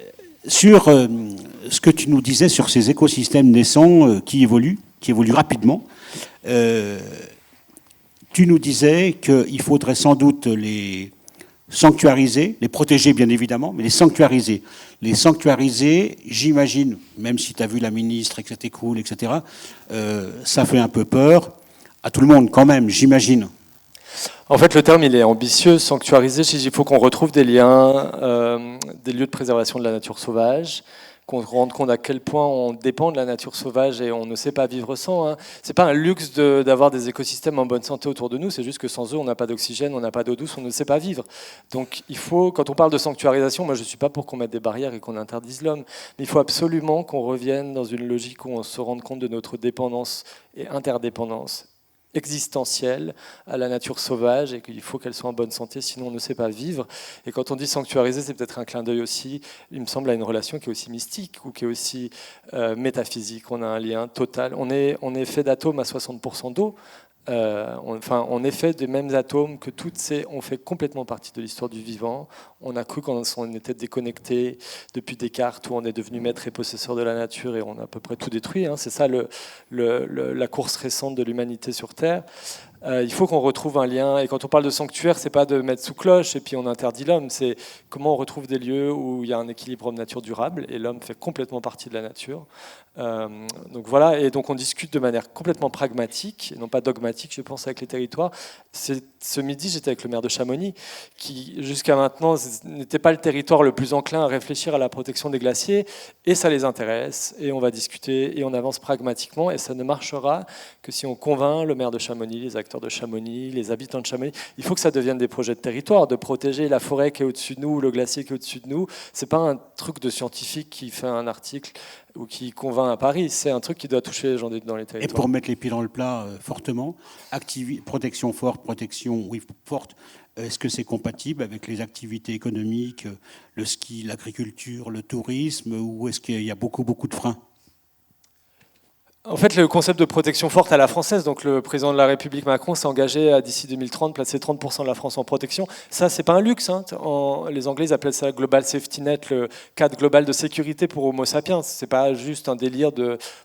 sur ce que tu nous disais sur ces écosystèmes naissants qui évoluent rapidement, tu nous disais qu'il faudrait sans doute les sanctuariser, les protéger bien évidemment, mais les sanctuariser. Les sanctuariser, j'imagine, même si tu as vu la ministre et que c'était cool, etc., ça fait un peu peur à tout le monde quand même, j'imagine. En fait, le terme, il est ambitieux, sanctuariser. Il faut qu'on retrouve des liens, des lieux de préservation de la nature sauvage, qu'on se rende compte à quel point on dépend de la nature sauvage et on ne sait pas vivre sans. Hein. C'est pas un luxe d'avoir des écosystèmes en bonne santé autour de nous, c'est juste que sans eux, on n'a pas d'oxygène, on n'a pas d'eau douce, on ne sait pas vivre. Donc, il faut, quand on parle de sanctuarisation, moi, je ne suis pas pour qu'on mette des barrières et qu'on interdise l'homme, mais il faut absolument qu'on revienne dans une logique où on se rende compte de notre dépendance et interdépendance existentielle à la nature sauvage et qu'il faut qu'elle soit en bonne santé, sinon on ne sait pas vivre. Et quand on dit sanctuariser, c'est peut-être un clin d'œil aussi, il me semble, à une relation qui est aussi mystique ou qui est aussi métaphysique. On a un lien total. On est fait d'atomes à 60% d'eau. On est fait des mêmes atomes que toutes ces. On fait complètement partie de l'histoire du vivant. On a cru qu'on était déconnecté depuis Descartes, où on est devenu maître et possesseur de la nature et on a à peu près tout détruit. Hein. C'est ça la course récente de l'humanité sur Terre. Il faut qu'on retrouve un lien. Et quand on parle de sanctuaire, c'est pas de mettre sous cloche et puis on interdit l'homme. C'est comment on retrouve des lieux où il y a un équilibre homme-nature durable et l'homme fait complètement partie de la nature. Donc voilà. Et donc on discute de manière complètement pragmatique et non pas dogmatique, je pense, avec les territoires. Ce midi, j'étais avec le maire de Chamonix, qui jusqu'à maintenant n'était pas le territoire le plus enclin à réfléchir à la protection des glaciers, et ça les intéresse, et on va discuter, et on avance pragmatiquement, et ça ne marchera que si on convainc le maire de Chamonix, les acteurs de Chamonix, les habitants de Chamonix. Il faut que ça devienne des projets de territoire, de protéger la forêt qui est au-dessus de nous, le glacier qui est au-dessus de nous. C'est pas un truc de scientifique qui fait un article ou qui convainc à Paris, c'est un truc qui doit toucher les gens dans les territoires. Et pour mettre les pieds dans le plat fortement, protection forte, forte, est-ce que c'est compatible avec les activités économiques, le ski, l'agriculture, le tourisme, ou est-ce qu'il y a beaucoup de freins ? En fait, le concept de protection forte à la française, donc le président de la République Macron s'est engagé à, d'ici 2030, placer 30% de la France en protection. Ça, c'est pas un luxe. Hein. Les Anglais ils appellent ça Global Safety Net, le cadre global de sécurité pour Homo sapiens. C'est pas juste un délire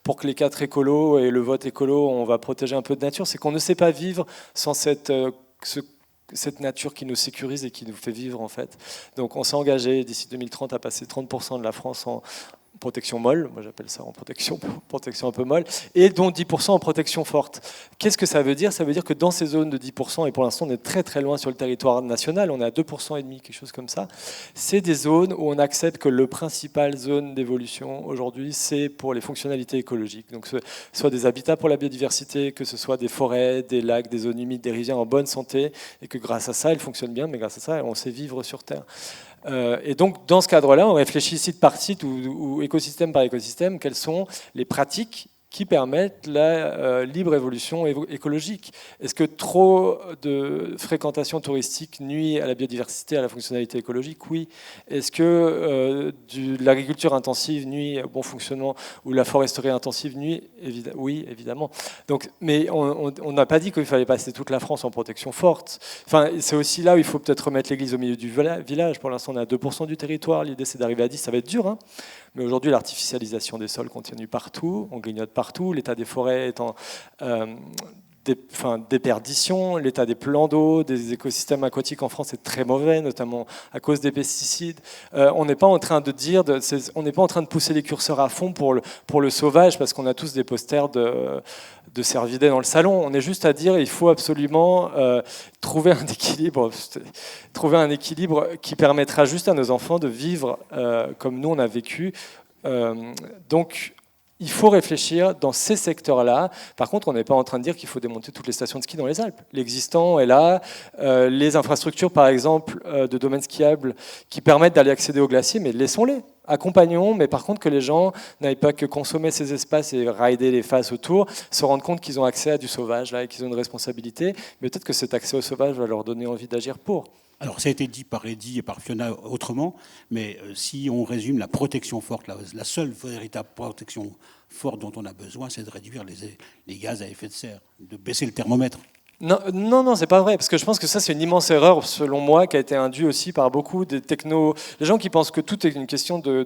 pour que les 4 écolos et le vote écolo, on va protéger un peu de nature. C'est qu'on ne sait pas vivre sans cette nature qui nous sécurise et qui nous fait vivre, en fait. Donc, on s'est engagé d'ici 2030 à passer 30% de la France en protection molle, moi j'appelle ça en protection un peu molle, et dont 10% en protection forte. Qu'est-ce que ça veut dire ? Ça veut dire que dans ces zones de 10%, et pour l'instant on est très très loin sur le territoire national, on est à 2% et demi, quelque chose comme ça, c'est des zones où on accepte que le principal zone d'évolution aujourd'hui, c'est pour les fonctionnalités écologiques. Donc que ce soit des habitats pour la biodiversité, que ce soit des forêts, des lacs, des zones humides, des rivières en bonne santé, et que grâce à ça, elles fonctionnent bien, mais grâce à ça, on sait vivre sur Terre. Et donc, dans ce cadre-là, on réfléchit site par site ou écosystème par écosystème, quelles sont les pratiques qui permettent la libre évolution écologique. Est-ce que trop de fréquentation touristique nuit à la biodiversité, à la fonctionnalité écologique ? Oui. Est-ce que l'agriculture intensive nuit au bon fonctionnement ou la foresterie intensive nuit ? Oui, évidemment. Donc, mais on n'a pas dit qu'il fallait passer toute la France en protection forte. Enfin, c'est aussi là où il faut peut-être remettre l'église au milieu du village. Pour l'instant, on est à 2% du territoire. L'idée, c'est d'arriver à 10. Ça va être dur, hein. Mais aujourd'hui, l'artificialisation des sols continue partout, on grignote partout, l'état des forêts est en déperdition, l'état des plans d'eau, des écosystèmes aquatiques en France est très mauvais, notamment à cause des pesticides. On n'est pas en train de pousser les curseurs à fond pour le sauvage, parce qu'on a tous des posters de cervidés dans le salon. On est juste à dire il faut absolument trouver un équilibre qui permettra juste à nos enfants de vivre comme nous on a vécu. Donc il faut réfléchir dans ces secteurs-là. Par contre, on n'est pas en train de dire qu'il faut démonter toutes les stations de ski dans les Alpes. L'existant est là. Les infrastructures, par exemple, de domaines skiables qui permettent d'aller accéder aux glaciers, mais laissons-les. Accompagnons, mais par contre que les gens n'aillent pas que consommer ces espaces et rider les faces autour, se rendre compte qu'ils ont accès à du sauvage là, et qu'ils ont une responsabilité, mais peut-être que cet accès au sauvage va leur donner envie d'agir pour. Alors, ça a été dit par Eddy et par Fiona autrement, mais si on résume la protection forte, la seule véritable protection forte dont on a besoin, c'est de réduire les gaz à effet de serre, de baisser le thermomètre. Non, non, non, c'est pas vrai, parce que je pense que ça, c'est une immense erreur, selon moi, qui a été induite aussi par beaucoup de technos. Les gens qui pensent que tout est une question de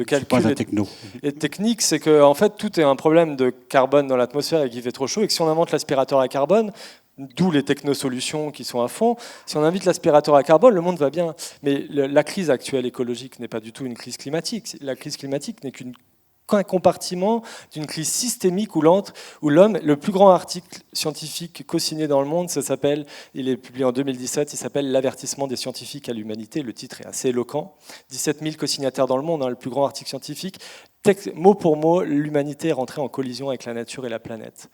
calcul Pas un techno. et de technique, c'est que en fait, tout est un problème de carbone dans l'atmosphère et qu'il fait trop chaud, et que si on invente l'aspirateur à carbone, d'où les technosolutions qui sont à fond, si on invite l'aspirateur à carbone, le monde va bien. Mais la crise actuelle écologique n'est pas du tout une crise climatique. La crise climatique n'est qu'un compartiment d'une crise systémique où l'homme, le plus grand article scientifique co-signé dans le monde, ça s'appelle, il est publié en 2017, il s'appelle L'avertissement des scientifiques à l'humanité. Le titre est assez éloquent. 17 000 co-signataires dans le monde, le plus grand article scientifique. Mot pour mot, l'humanité est rentrée en collision avec la nature et la planète.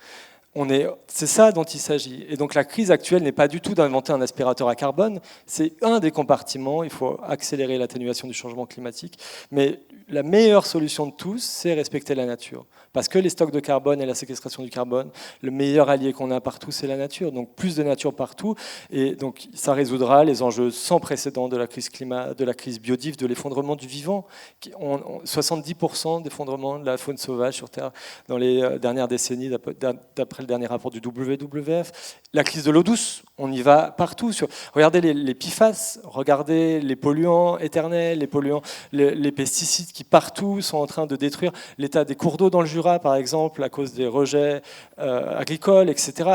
C'est ça dont il s'agit. Et donc la crise actuelle n'est pas du tout d'inventer un aspirateur à carbone, c'est un des compartiments, il faut accélérer l'atténuation du changement climatique, mais la meilleure solution de tous, c'est respecter la nature. Parce que les stocks de carbone et la séquestration du carbone, le meilleur allié qu'on a partout, c'est la nature. Donc plus de nature partout, et donc ça résoudra les enjeux sans précédent de la crise climat, de la crise biodive, de l'effondrement du vivant. 70% d'effondrement de la faune sauvage sur Terre dans les dernières décennies, d'après le dernier rapport du WWF. La crise de l'eau douce, on y va partout. Regardez les PFAS, regardez les polluants éternels, les pesticides qui partout sont en train de détruire l'état des cours d'eau dans le Jura, par exemple, à cause des rejets agricoles, etc.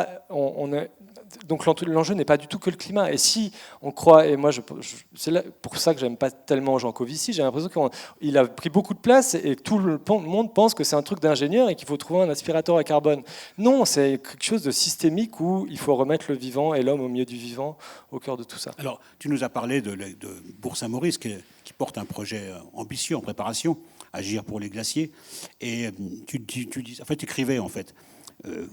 Donc l'enjeu n'est pas du tout que le climat. Et si on croit, et moi c'est pour ça que j'aime pas tellement Jean Covici, j'ai l'impression qu'il a pris beaucoup de place et que tout le monde pense que c'est un truc d'ingénieur et qu'il faut trouver un aspirateur à carbone. Non, c'est quelque chose de systémique où il faut remettre le vivant et l'homme au milieu du vivant, au cœur de tout ça. Alors, tu nous as parlé de Bourg-Saint-Maurice qui porte un projet ambitieux en préparation, Agir pour les glaciers. Et tu écrivais en fait,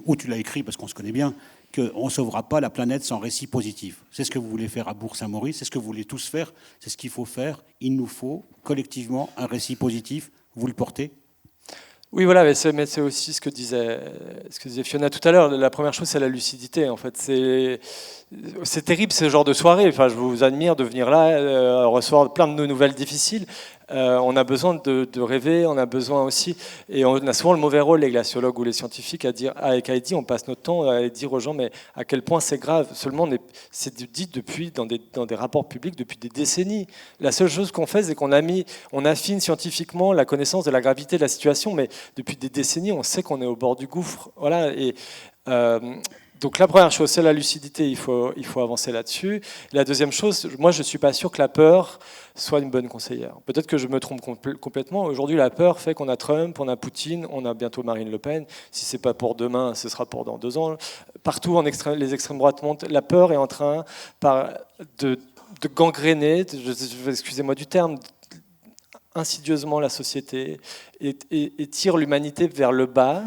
ou tu l'as écrit parce qu'on se connaît bien, qu'on ne sauvera pas la planète sans récit positif. C'est ce que vous voulez faire à Bourg-Saint-Maurice, c'est ce que vous voulez tous faire, c'est ce qu'il faut faire. Il nous faut collectivement un récit positif. Vous le portez ? Oui, voilà, mais c'est aussi ce que disait Fiona tout à l'heure. La première chose, c'est la lucidité. En fait, c'est terrible ce genre de soirée. Enfin, je vous admire de venir là, recevoir plein de nouvelles difficiles. On a besoin de rêver, on a besoin aussi, et on a souvent le mauvais rôle, les glaciologues ou les scientifiques, avec Heidi, on passe notre temps à dire aux gens mais à quel point c'est grave. Seulement, c'est dit depuis dans des rapports publics depuis des décennies. La seule chose qu'on fait, c'est qu'on affine scientifiquement la connaissance de la gravité de la situation, mais depuis des décennies, on sait qu'on est au bord du gouffre. Voilà. Et donc la première chose, c'est la lucidité, il faut avancer là-dessus. La deuxième chose, moi je ne suis pas sûr que la peur soit une bonne conseillère. Peut-être que je me trompe complètement. Aujourd'hui, la peur fait qu'on a Trump, on a Poutine, on a bientôt Marine Le Pen. Si ce n'est pas pour demain, ce sera pour dans 2 ans. Partout, les extrêmes droites montent. La peur est en train de gangréner, excusez-moi du terme, insidieusement la société et tire l'humanité vers le bas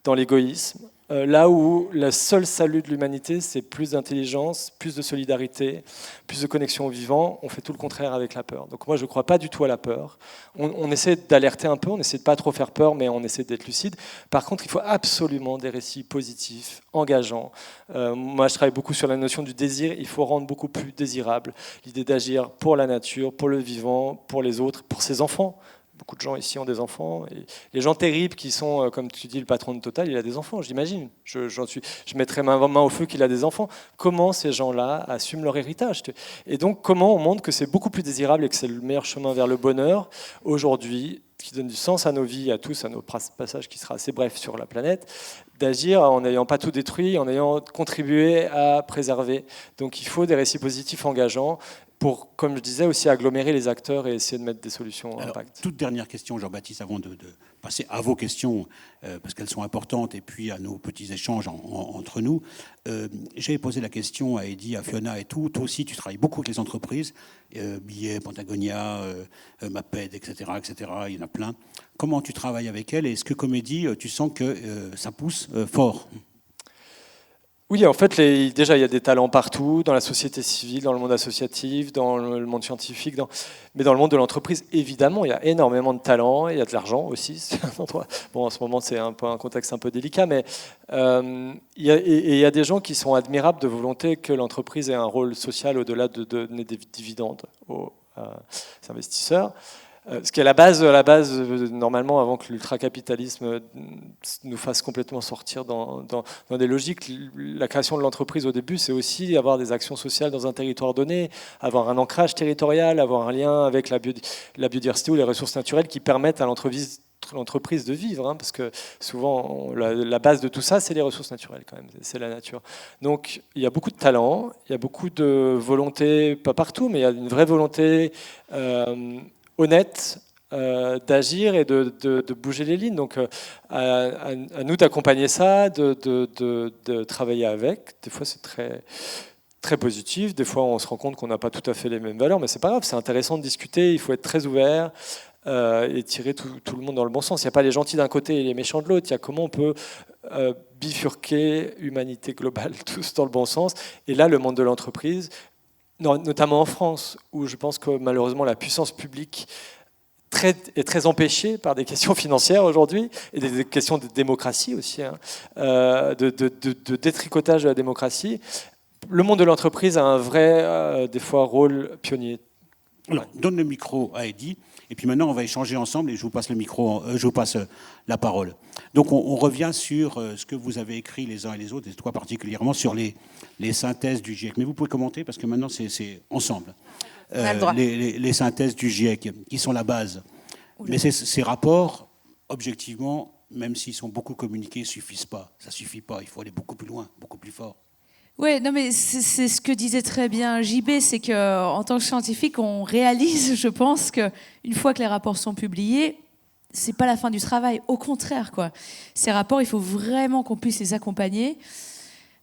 dans l'égoïsme. Là où le seul salut de l'humanité, c'est plus d'intelligence, plus de solidarité, plus de connexion au vivant, on fait tout le contraire avec la peur. Donc moi, je ne crois pas du tout à la peur. On essaie d'alerter un peu, on essaie de ne pas trop faire peur, mais on essaie d'être lucide. Par contre, il faut absolument des récits positifs, engageants. Moi, je travaille beaucoup sur la notion du désir. Il faut rendre beaucoup plus désirable l'idée d'agir pour la nature, pour le vivant, pour les autres, pour ses enfants. Beaucoup de gens ici ont des enfants. Et les gens terribles qui sont, comme tu dis, le patron de Total, il a des enfants, j'imagine. Je mettrai ma main au feu qu'il a des enfants. Comment ces gens-là assument leur héritage ? Et donc, comment on montre que c'est beaucoup plus désirable et que c'est le meilleur chemin vers le bonheur aujourd'hui, qui donne du sens à nos vies, à tous, à nos passages qui sera assez bref sur la planète, d'agir en n'ayant pas tout détruit, en ayant contribué à préserver. Donc il faut des récits positifs engageants pour, comme je disais, aussi agglomérer les acteurs et essayer de mettre des solutions à impact. Toute dernière question, Jean-Baptiste, avant de passer à vos questions, parce qu'elles sont importantes, et puis à nos petits échanges entre nous. J'ai posé la question à Eddy, à Fiona et tout. Toi aussi, tu travailles beaucoup avec les entreprises, Billet, Patagonia, Maped, etc., etc. Il y en a plein. Comment tu travailles avec elles? Et est-ce que, comme Eddy, tu sens que ça pousse fort? Oui, en fait, déjà, il y a des talents partout, dans la société civile, dans le monde associatif, dans le monde scientifique, mais dans le monde de l'entreprise, évidemment, il y a énormément de talents, il y a de l'argent aussi. C'est un endroit. Bon, en ce moment, c'est un contexte un peu délicat, mais il y a des gens qui sont admirables de volonté que l'entreprise ait un rôle social au-delà de donner des dividendes aux investisseurs. Ce qui est la base, normalement, avant que l'ultracapitalisme nous fasse complètement sortir dans des logiques. La création de l'entreprise au début, c'est aussi avoir des actions sociales dans un territoire donné, avoir un ancrage territorial, avoir un lien avec la biodiversité ou les ressources naturelles qui permettent à l'entreprise de vivre, hein, parce que souvent, la base de tout ça, c'est les ressources naturelles quand même, c'est la nature. Donc, il y a beaucoup de talent, il y a beaucoup de volonté, pas partout, mais il y a une vraie volonté honnête d'agir et de bouger les lignes. Donc à nous d'accompagner ça, de travailler avec. Des fois c'est très, très positif, des fois on se rend compte qu'on n'a pas tout à fait les mêmes valeurs, mais c'est pas grave, c'est intéressant de discuter, il faut être très ouvert et tirer tout le monde dans le bon sens. Il n'y a pas les gentils d'un côté et les méchants de l'autre, il y a comment on peut bifurquer humanité globale, tous dans le bon sens. Et là, le monde de l'entreprise, notamment en France, où je pense que malheureusement la puissance publique est très empêchée par des questions financières aujourd'hui, et des questions de démocratie aussi, hein, de détricotage de la démocratie. Le monde de l'entreprise a un vrai, des fois, rôle pionnier. Alors, donne le micro à Eddy, et puis maintenant on va échanger ensemble, et je vous passe la parole. Donc on revient sur ce que vous avez écrit les uns et les autres, et toi particulièrement sur les synthèses du GIEC. Mais vous pouvez commenter, parce que maintenant c'est ensemble. Les synthèses du GIEC, qui sont la base. Mais ces rapports, objectivement, même s'ils sont beaucoup communiqués, ne suffisent pas. Ça ne suffit pas, il faut aller beaucoup plus loin, beaucoup plus fort. Oui, non, mais c'est ce que disait très bien JB, c'est qu'en tant que scientifique, on réalise, je pense, qu'une fois que les rapports sont publiés, c'est pas la fin du travail. Au contraire, quoi. Ces rapports, il faut vraiment qu'on puisse les accompagner.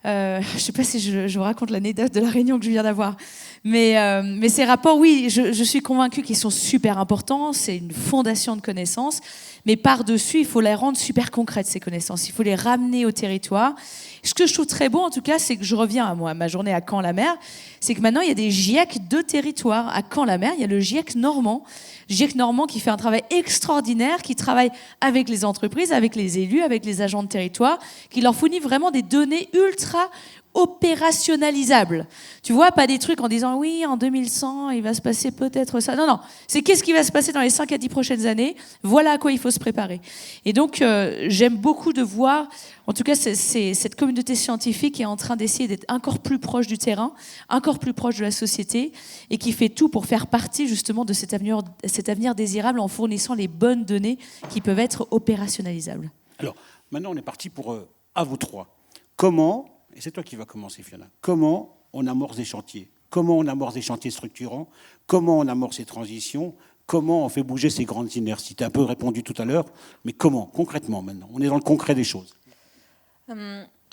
Je ne sais pas si je vous raconte l'anecdote de la réunion que je viens d'avoir. Mais ces rapports, oui, je suis convaincue qu'ils sont super importants. C'est une fondation de connaissances. Mais par-dessus, il faut les rendre super concrètes, ces connaissances. Il faut les ramener au territoire. Ce que je trouve très beau, en tout cas, c'est que je reviens à ma journée à Caen-la-Mer, c'est que maintenant, il y a des GIEC de territoire. À Caen-la-Mer, il y a le GIEC normand. GIEC normand qui fait un travail extraordinaire, qui travaille avec les entreprises, avec les élus, avec les agents de territoire, qui leur fournit vraiment des données ultra opérationnalisables. Tu vois, pas des trucs en disant oui, en 2100, il va se passer peut-être ça. Non, c'est qu'est-ce qui va se passer dans les 5 à 10 prochaines années. Voilà à quoi il faut se préparer. Et donc, j'aime beaucoup de voir, en tout cas, cette communauté scientifique qui est en train d'essayer d'être encore plus proche du terrain, encore plus proche de la société, et qui fait tout pour faire partie justement de cet avenir désirable en fournissant les bonnes données qui peuvent être opérationnalisables. Alors, maintenant, on est parti pour à vous trois. Comment, et c'est toi qui vas commencer, Fiona, comment on amorce des chantiers? Comment on amorce des chantiers structurants? Comment on amorce ces transitions? Comment on fait bouger ces grandes inerties? Tu as un peu répondu tout à l'heure, mais comment, concrètement, maintenant? On est dans le concret des choses.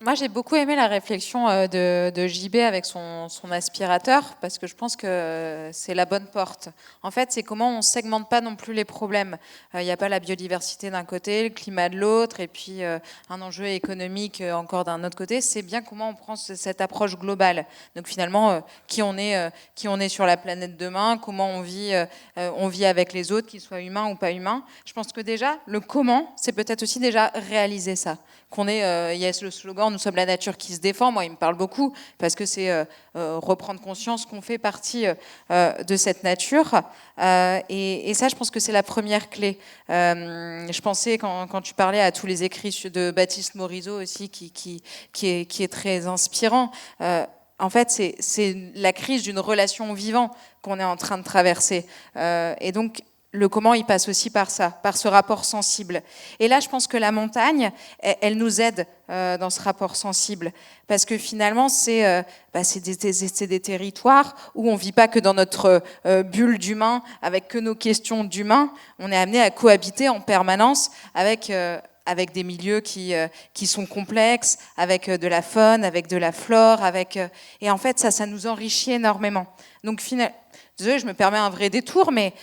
Moi, j'ai beaucoup aimé la réflexion de JB avec son aspirateur, parce que je pense que c'est la bonne porte. En fait, c'est comment on ne segmente pas non plus les problèmes. Il n'y a pas la biodiversité d'un côté, le climat de l'autre, et puis un enjeu économique encore d'un autre côté. C'est bien comment on prend cette approche globale. Donc finalement, qui on est sur la planète demain, comment on vit avec les autres, qu'ils soient humains ou pas humains. Je pense que déjà, le comment, c'est peut-être aussi déjà réaliser ça. Il y a le slogan « Nous sommes la nature qui se défend ». Moi, il me parle beaucoup parce que c'est reprendre conscience qu'on fait partie de cette nature. Et ça, je pense que c'est la première clé. Je pensais, quand tu parlais à tous les écrits de Baptiste Morisot aussi, qui est très inspirant. En fait, c'est la crise d'une relation au vivant qu'on est en train de traverser. Et donc, le comment, il passe aussi par ça, par ce rapport sensible. Et là, je pense que la montagne, elle nous aide dans ce rapport sensible. Parce que finalement, c'est des territoires où on ne vit pas que dans notre bulle d'humain, avec que nos questions d'humain. On est amené à cohabiter en permanence avec des milieux qui sont complexes, avec de la faune, avec de la flore. Et en fait, ça nous enrichit énormément. Donc, désolée, je me permets un vrai détour, mais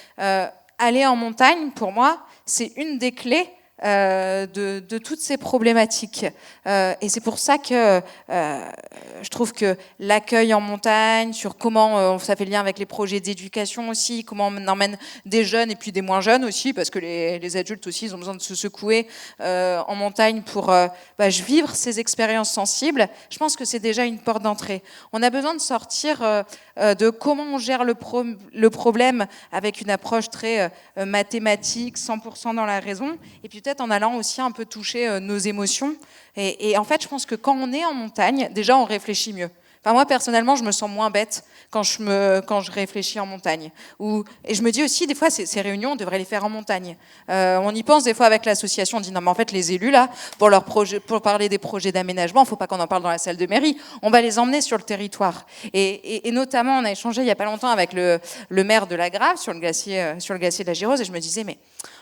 aller en montagne, pour moi, c'est une des clés de toutes ces problématiques. Et c'est pour ça que je trouve que l'accueil en montagne, sur comment ça fait lien avec les projets d'éducation aussi, comment on emmène des jeunes et puis des moins jeunes aussi, parce que les adultes aussi, ils ont besoin de se secouer en montagne pour vivre ces expériences sensibles. Je pense que c'est déjà une porte d'entrée. On a besoin de sortir de comment on gère le problème avec une approche très mathématique, 100% dans la raison, et puis peut-être en allant aussi un peu toucher nos émotions. Et en fait, je pense que quand on est en montagne, déjà, on réfléchit mieux. Enfin, moi, personnellement, je me sens moins bête quand je réfléchis en montagne. Et je me dis aussi, des fois, ces réunions, on devrait les faire en montagne. On y pense des fois avec l'association, on dit non, mais en fait, les élus, là, pour parler des projets d'aménagement, il ne faut pas qu'on en parle dans la salle de mairie, on va les emmener sur le territoire. Et notamment, on a échangé il n'y a pas longtemps avec le maire de la Grave sur le glacier de la Girose, et je me disais, mais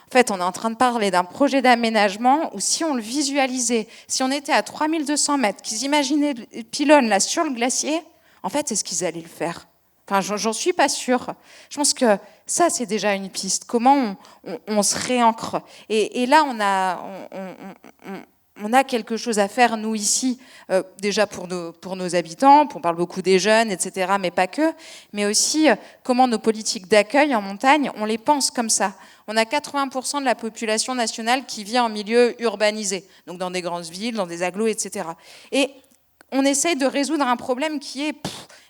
en fait, on est en train de parler d'un projet d'aménagement où si on le visualisait, si on était à 3200 mètres, qu'ils imaginaient le pylône là sur le glacier, en fait, est-ce qu'ils allaient le faire ? Enfin, j'en suis pas sûre. Je pense que ça, c'est déjà une piste. Comment on se réancre ? Et là, on a quelque chose à faire, nous, ici, déjà pour nos habitants, on parle beaucoup des jeunes, etc., mais pas que, mais aussi comment nos politiques d'accueil en montagne, on les pense comme ça. On a 80% de la population nationale qui vit en milieu urbanisé, donc dans des grandes villes, dans des agglos, etc. Et on essaye de résoudre un problème qui est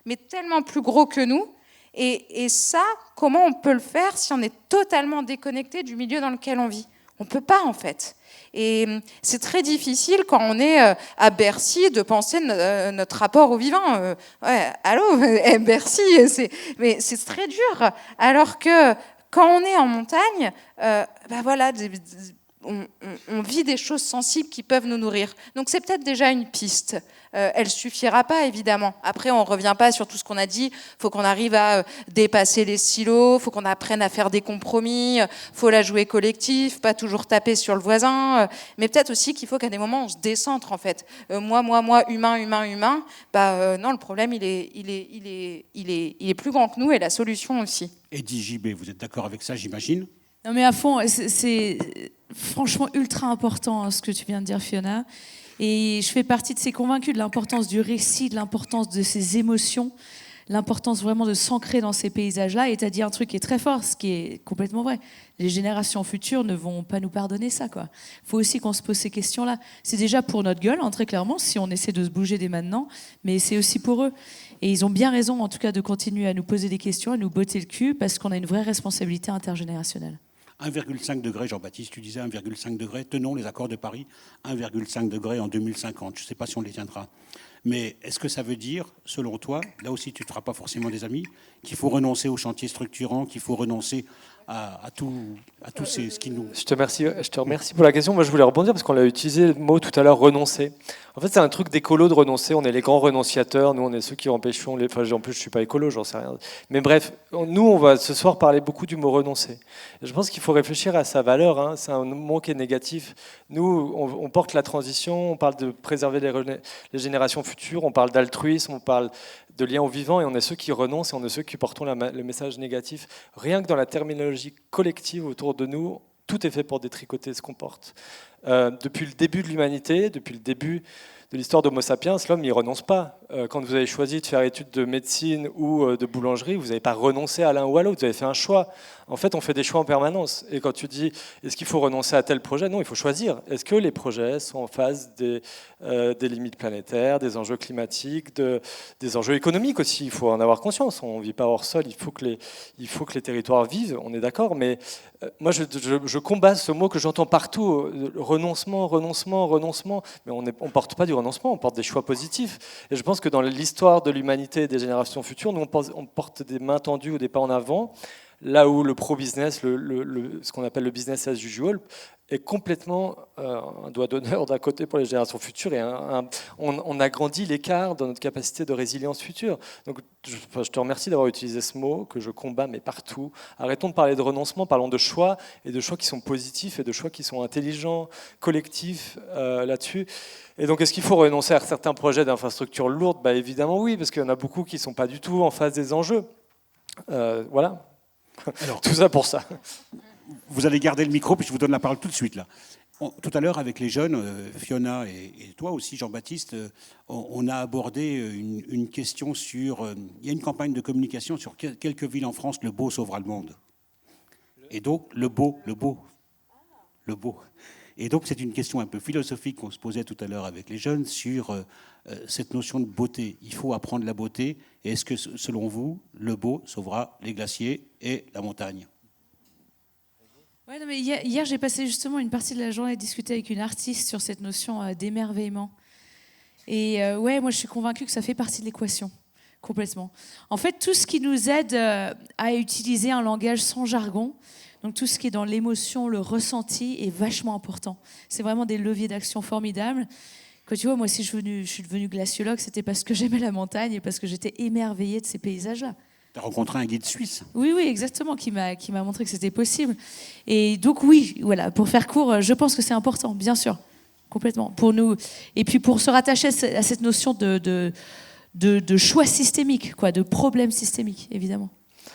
mais tellement plus gros que nous. Et ça, comment on peut le faire si on est totalement déconnecté du milieu dans lequel on vit ? On ne peut pas, en fait. Et c'est très difficile quand on est à Bercy de penser notre rapport au vivant. Allô, Bercy, mais c'est très dur. Alors que quand on est en montagne, voilà, on vit des choses sensibles qui peuvent nous nourrir. Donc c'est peut-être déjà une piste. Elle suffira pas, évidemment. Après, on revient pas sur tout ce qu'on a dit. Faut qu'on arrive à dépasser les silos, faut qu'on apprenne à faire des compromis, faut la jouer collectif, pas toujours taper sur le voisin. Mais peut-être aussi qu'il faut qu'à des moments, on se décentre, en fait. Moi, humain. Non, le problème, il est plus grand que nous et la solution aussi. Et JB, vous êtes d'accord avec ça, j'imagine ? Non mais à fond, c'est franchement ultra important ce que tu viens de dire, Fiona. Et je fais partie de ces convaincus de l'importance du récit, de l'importance de ces émotions, l'importance vraiment de s'ancrer dans ces paysages-là. Et tu as dit un truc qui est très fort, ce qui est complètement vrai. Les générations futures ne vont pas nous pardonner ça, quoi. Il faut aussi qu'on se pose ces questions-là. C'est déjà pour notre gueule, hein, très clairement, si on essaie de se bouger dès maintenant, mais c'est aussi pour eux. Et ils ont bien raison, en tout cas, de continuer à nous poser des questions, à nous botter le cul, parce qu'on a une vraie responsabilité intergénérationnelle. 1,5 degré, Jean-Baptiste, tu disais 1,5 degré. Tenons les accords de Paris, 1,5 degré en 2050. Je ne sais pas si on les tiendra. Mais est-ce que ça veut dire, selon toi, là aussi tu ne te feras pas forcément des amis, qu'il faut renoncer aux chantiers structurants, qu'il faut renoncer à tout ce qui nous... Je te remercie pour la question. Moi, je voulais rebondir parce qu'on a utilisé le mot tout à l'heure, renoncer. En fait, c'est un truc d'écolo de renoncer. On est les grands renonciateurs. Nous, on est ceux qui empêchons les... Enfin, en plus, je ne suis pas écolo, j'en sais rien. Mais bref, nous, on va ce soir parler beaucoup du mot renoncer. Et je pense qu'il faut réfléchir à sa valeur. Hein. C'est un mot qui est négatif. Nous, on porte la transition, on parle de préserver les générations futures, on parle d'altruisme, on parle de lien au vivant, et on est ceux qui renoncent et on est ceux qui portons le message négatif. Rien que dans la terminologie collective autour de nous, tout est fait pour détricoter ce qu'on porte. Depuis le début de l'humanité, depuis le début de l'histoire d'Homo sapiens, l'homme n'y renonce pas. Quand vous avez choisi de faire études de médecine ou de boulangerie, vous n'avez pas renoncé à l'un ou à l'autre, vous avez fait un choix. En fait, on fait des choix en permanence. Et quand tu dis, est-ce qu'il faut renoncer à tel projet ? Non, il faut choisir. Est-ce que les projets sont en phase des limites planétaires, des enjeux climatiques, des enjeux économiques aussi ? Il faut en avoir conscience. On ne vit pas hors sol, il faut que les territoires vivent, on est d'accord. Mais moi, je combats ce mot que j'entends partout, renoncement. Mais on ne porte pas du renoncement, on porte des choix positifs. Et je pense que dans l'histoire de l'humanité et des générations futures, nous, on porte des mains tendues ou des pas en avant, là où le pro-business, ce qu'on appelle le business as usual, est complètement un doigt d'honneur d'un côté pour les générations futures, et on agrandit l'écart dans notre capacité de résilience future. Donc je te remercie d'avoir utilisé ce mot, que je combats, mais partout. Arrêtons de parler de renoncement, parlons de choix, et de choix qui sont positifs, et de choix qui sont intelligents, collectifs là-dessus. Et donc, est-ce qu'il faut renoncer à certains projets d'infrastructures lourdes ? Bah, évidemment oui, parce qu'il y en a beaucoup qui ne sont pas du tout en phase des enjeux. Voilà. Alors, tout ça pour ça. Vous allez garder le micro, puis je vous donne la parole tout de suite, là. Tout à l'heure, avec les jeunes, Fiona et toi aussi, Jean-Baptiste, on a abordé une question sur... il y a une campagne de communication sur quelques villes en France, le beau sauvera le monde. Et donc, le beau. Et donc, c'est une question un peu philosophique qu'on se posait tout à l'heure avec les jeunes sur cette notion de beauté. Il faut apprendre la beauté. Et est-ce que, selon vous, le beau sauvera les glaciers et la montagne ? Ouais, non, mais hier, j'ai passé justement une partie de la journée à discuter avec une artiste sur cette notion d'émerveillement. Et ouais, moi, je suis convaincue que ça fait partie de l'équation, complètement. En fait, tout ce qui nous aide à utiliser un langage sans jargon, donc tout ce qui est dans l'émotion, le ressenti, est vachement important. C'est vraiment des leviers d'action formidables. Quand tu vois, moi, si je suis devenue glaciologue, c'était parce que j'aimais la montagne et parce que j'étais émerveillée de ces paysages-là. Tu as rencontré un guide suisse. Oui, exactement, qui m'a montré que c'était possible. Et donc oui, voilà, pour faire court, je pense que c'est important, bien sûr, complètement, pour nous. Et puis pour se rattacher à cette notion de choix systémique, quoi, de problème systémique, évidemment.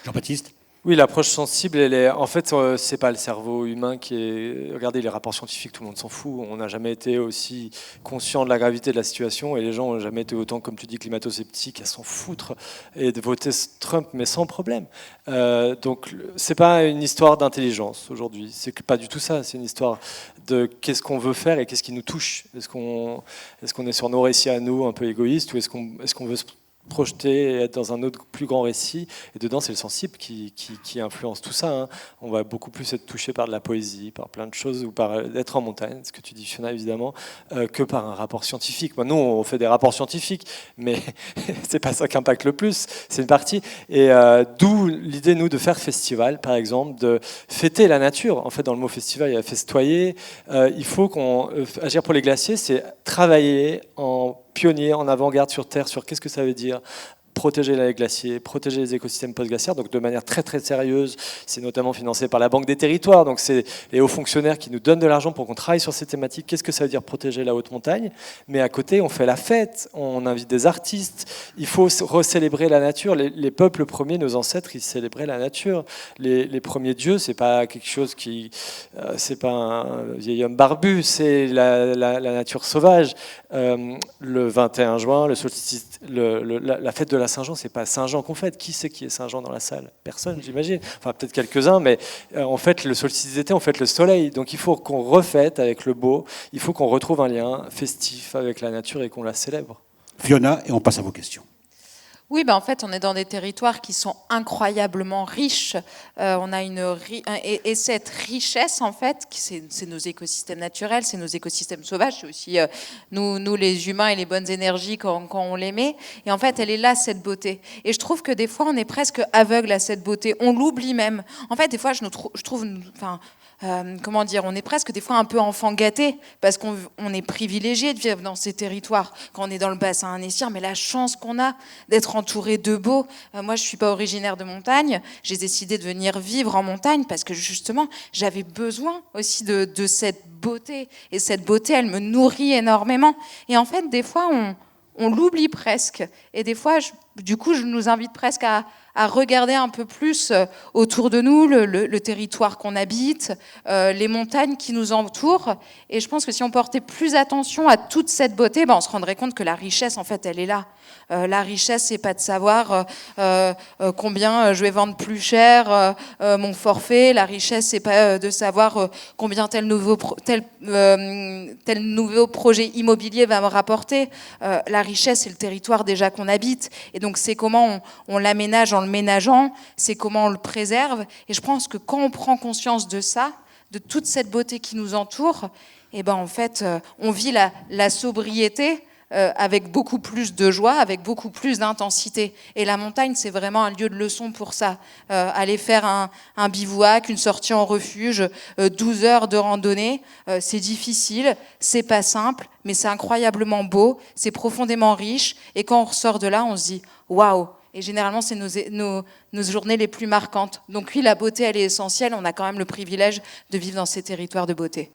Jean-Baptiste ? Oui, l'approche sensible, en fait, c'est pas le cerveau humain qui est... Regardez les rapports scientifiques, tout le monde s'en fout. On n'a jamais été aussi conscient de la gravité de la situation et les gens n'ont jamais été autant, comme tu dis, climato-sceptiques, à s'en foutre et de voter Trump, mais sans problème. Donc, c'est pas une histoire d'intelligence aujourd'hui. C'est pas du tout ça. C'est une histoire de qu'est-ce qu'on veut faire et qu'est-ce qui nous touche. Est-ce qu'on est sur nos récits à nous, un peu égoïstes, ou est-ce qu'on veut se projeter et être dans un autre plus grand récit, et dedans c'est le sensible qui influence tout ça, hein. On va beaucoup plus être touché par de la poésie, par plein de choses, ou par être en montagne, ce que tu dis Fiona évidemment, que par un rapport scientifique. Nous on fait des rapports scientifiques, mais c'est pas ça qui impacte le plus, c'est une partie, et d'où l'idée nous de faire festival par exemple, de fêter la nature. En fait dans le mot festival il y a festoyer, il faut agir pour les glaciers, c'est travailler en pionnier, en avant-garde sur Terre, sur qu'est-ce que ça veut dire protéger les glaciers, protéger les écosystèmes post-glaciaires, donc de manière très très sérieuse. C'est notamment financé par la Banque des Territoires, donc c'est les hauts fonctionnaires qui nous donnent de l'argent pour qu'on travaille sur ces thématiques. Qu'est-ce que ça veut dire protéger la haute montagne? Mais à côté, on fait la fête, on invite des artistes, il faut recélébrer la nature. Les peuples premiers, nos ancêtres, ils célébraient la nature. Les premiers dieux, c'est pas quelque chose qui... c'est pas un vieil homme barbu, c'est la nature sauvage. Le 21 juin, le solstice, la fête de la Saint-Jean, c'est pas Saint-Jean qu'on fête. Qui c'est qui est Saint-Jean dans la salle? Personne, j'imagine. Enfin, peut-être quelques-uns, mais en fait, le solstice d'été, on fête le soleil. Donc, il faut qu'on refête avec le beau. Il faut qu'on retrouve un lien festif avec la nature et qu'on la célèbre. Fiona, et on passe à vos questions. Oui, en fait, on est dans des territoires qui sont incroyablement riches. On a et cette richesse, en fait, c'est nos écosystèmes naturels, c'est nos écosystèmes sauvages, c'est aussi nous les humains et les bonnes énergies quand on les met. Et en fait, elle est là, cette beauté. Et je trouve que des fois, on est presque aveugle à cette beauté. On l'oublie même. En fait, des fois, je trouve... comment dire, on est presque des fois un peu enfant gâté parce qu'on est privilégié de vivre dans ces territoires. Quand on est dans le bassin Anessien, mais la chance qu'on a d'être entouré de beaux. Moi, je suis pas originaire de montagne. J'ai décidé de venir vivre en montagne parce que justement, j'avais besoin aussi de cette beauté. Et cette beauté, elle me nourrit énormément. Et en fait, des fois, on l'oublie presque. Et des fois, du coup, je nous invite presque à regarder un peu plus autour de nous, le territoire qu'on habite, les montagnes qui nous entourent. Et je pense que si on portait plus attention à toute cette beauté, on se rendrait compte que la richesse, en fait, elle est là. La richesse, c'est pas de savoir combien je vais vendre plus cher mon forfait. La richesse, c'est pas de savoir combien tel nouveau projet immobilier va me rapporter. La richesse, c'est le territoire déjà qu'on habite. Et donc, c'est comment on l'aménage en le ménageant, c'est comment on le préserve. Et je pense que quand on prend conscience de ça, de toute cette beauté qui nous entoure, en fait, on vit la sobriété avec beaucoup plus de joie, avec beaucoup plus d'intensité. Et la montagne, c'est vraiment un lieu de leçon pour ça. Aller faire un bivouac, une sortie en refuge, 12 heures de randonnée, c'est difficile, c'est pas simple, mais c'est incroyablement beau, c'est profondément riche. Et quand on ressort de là, on se dit « waouh !» Et généralement, c'est nos journées les plus marquantes. Donc oui, la beauté, elle est essentielle. On a quand même le privilège de vivre dans ces territoires de beauté.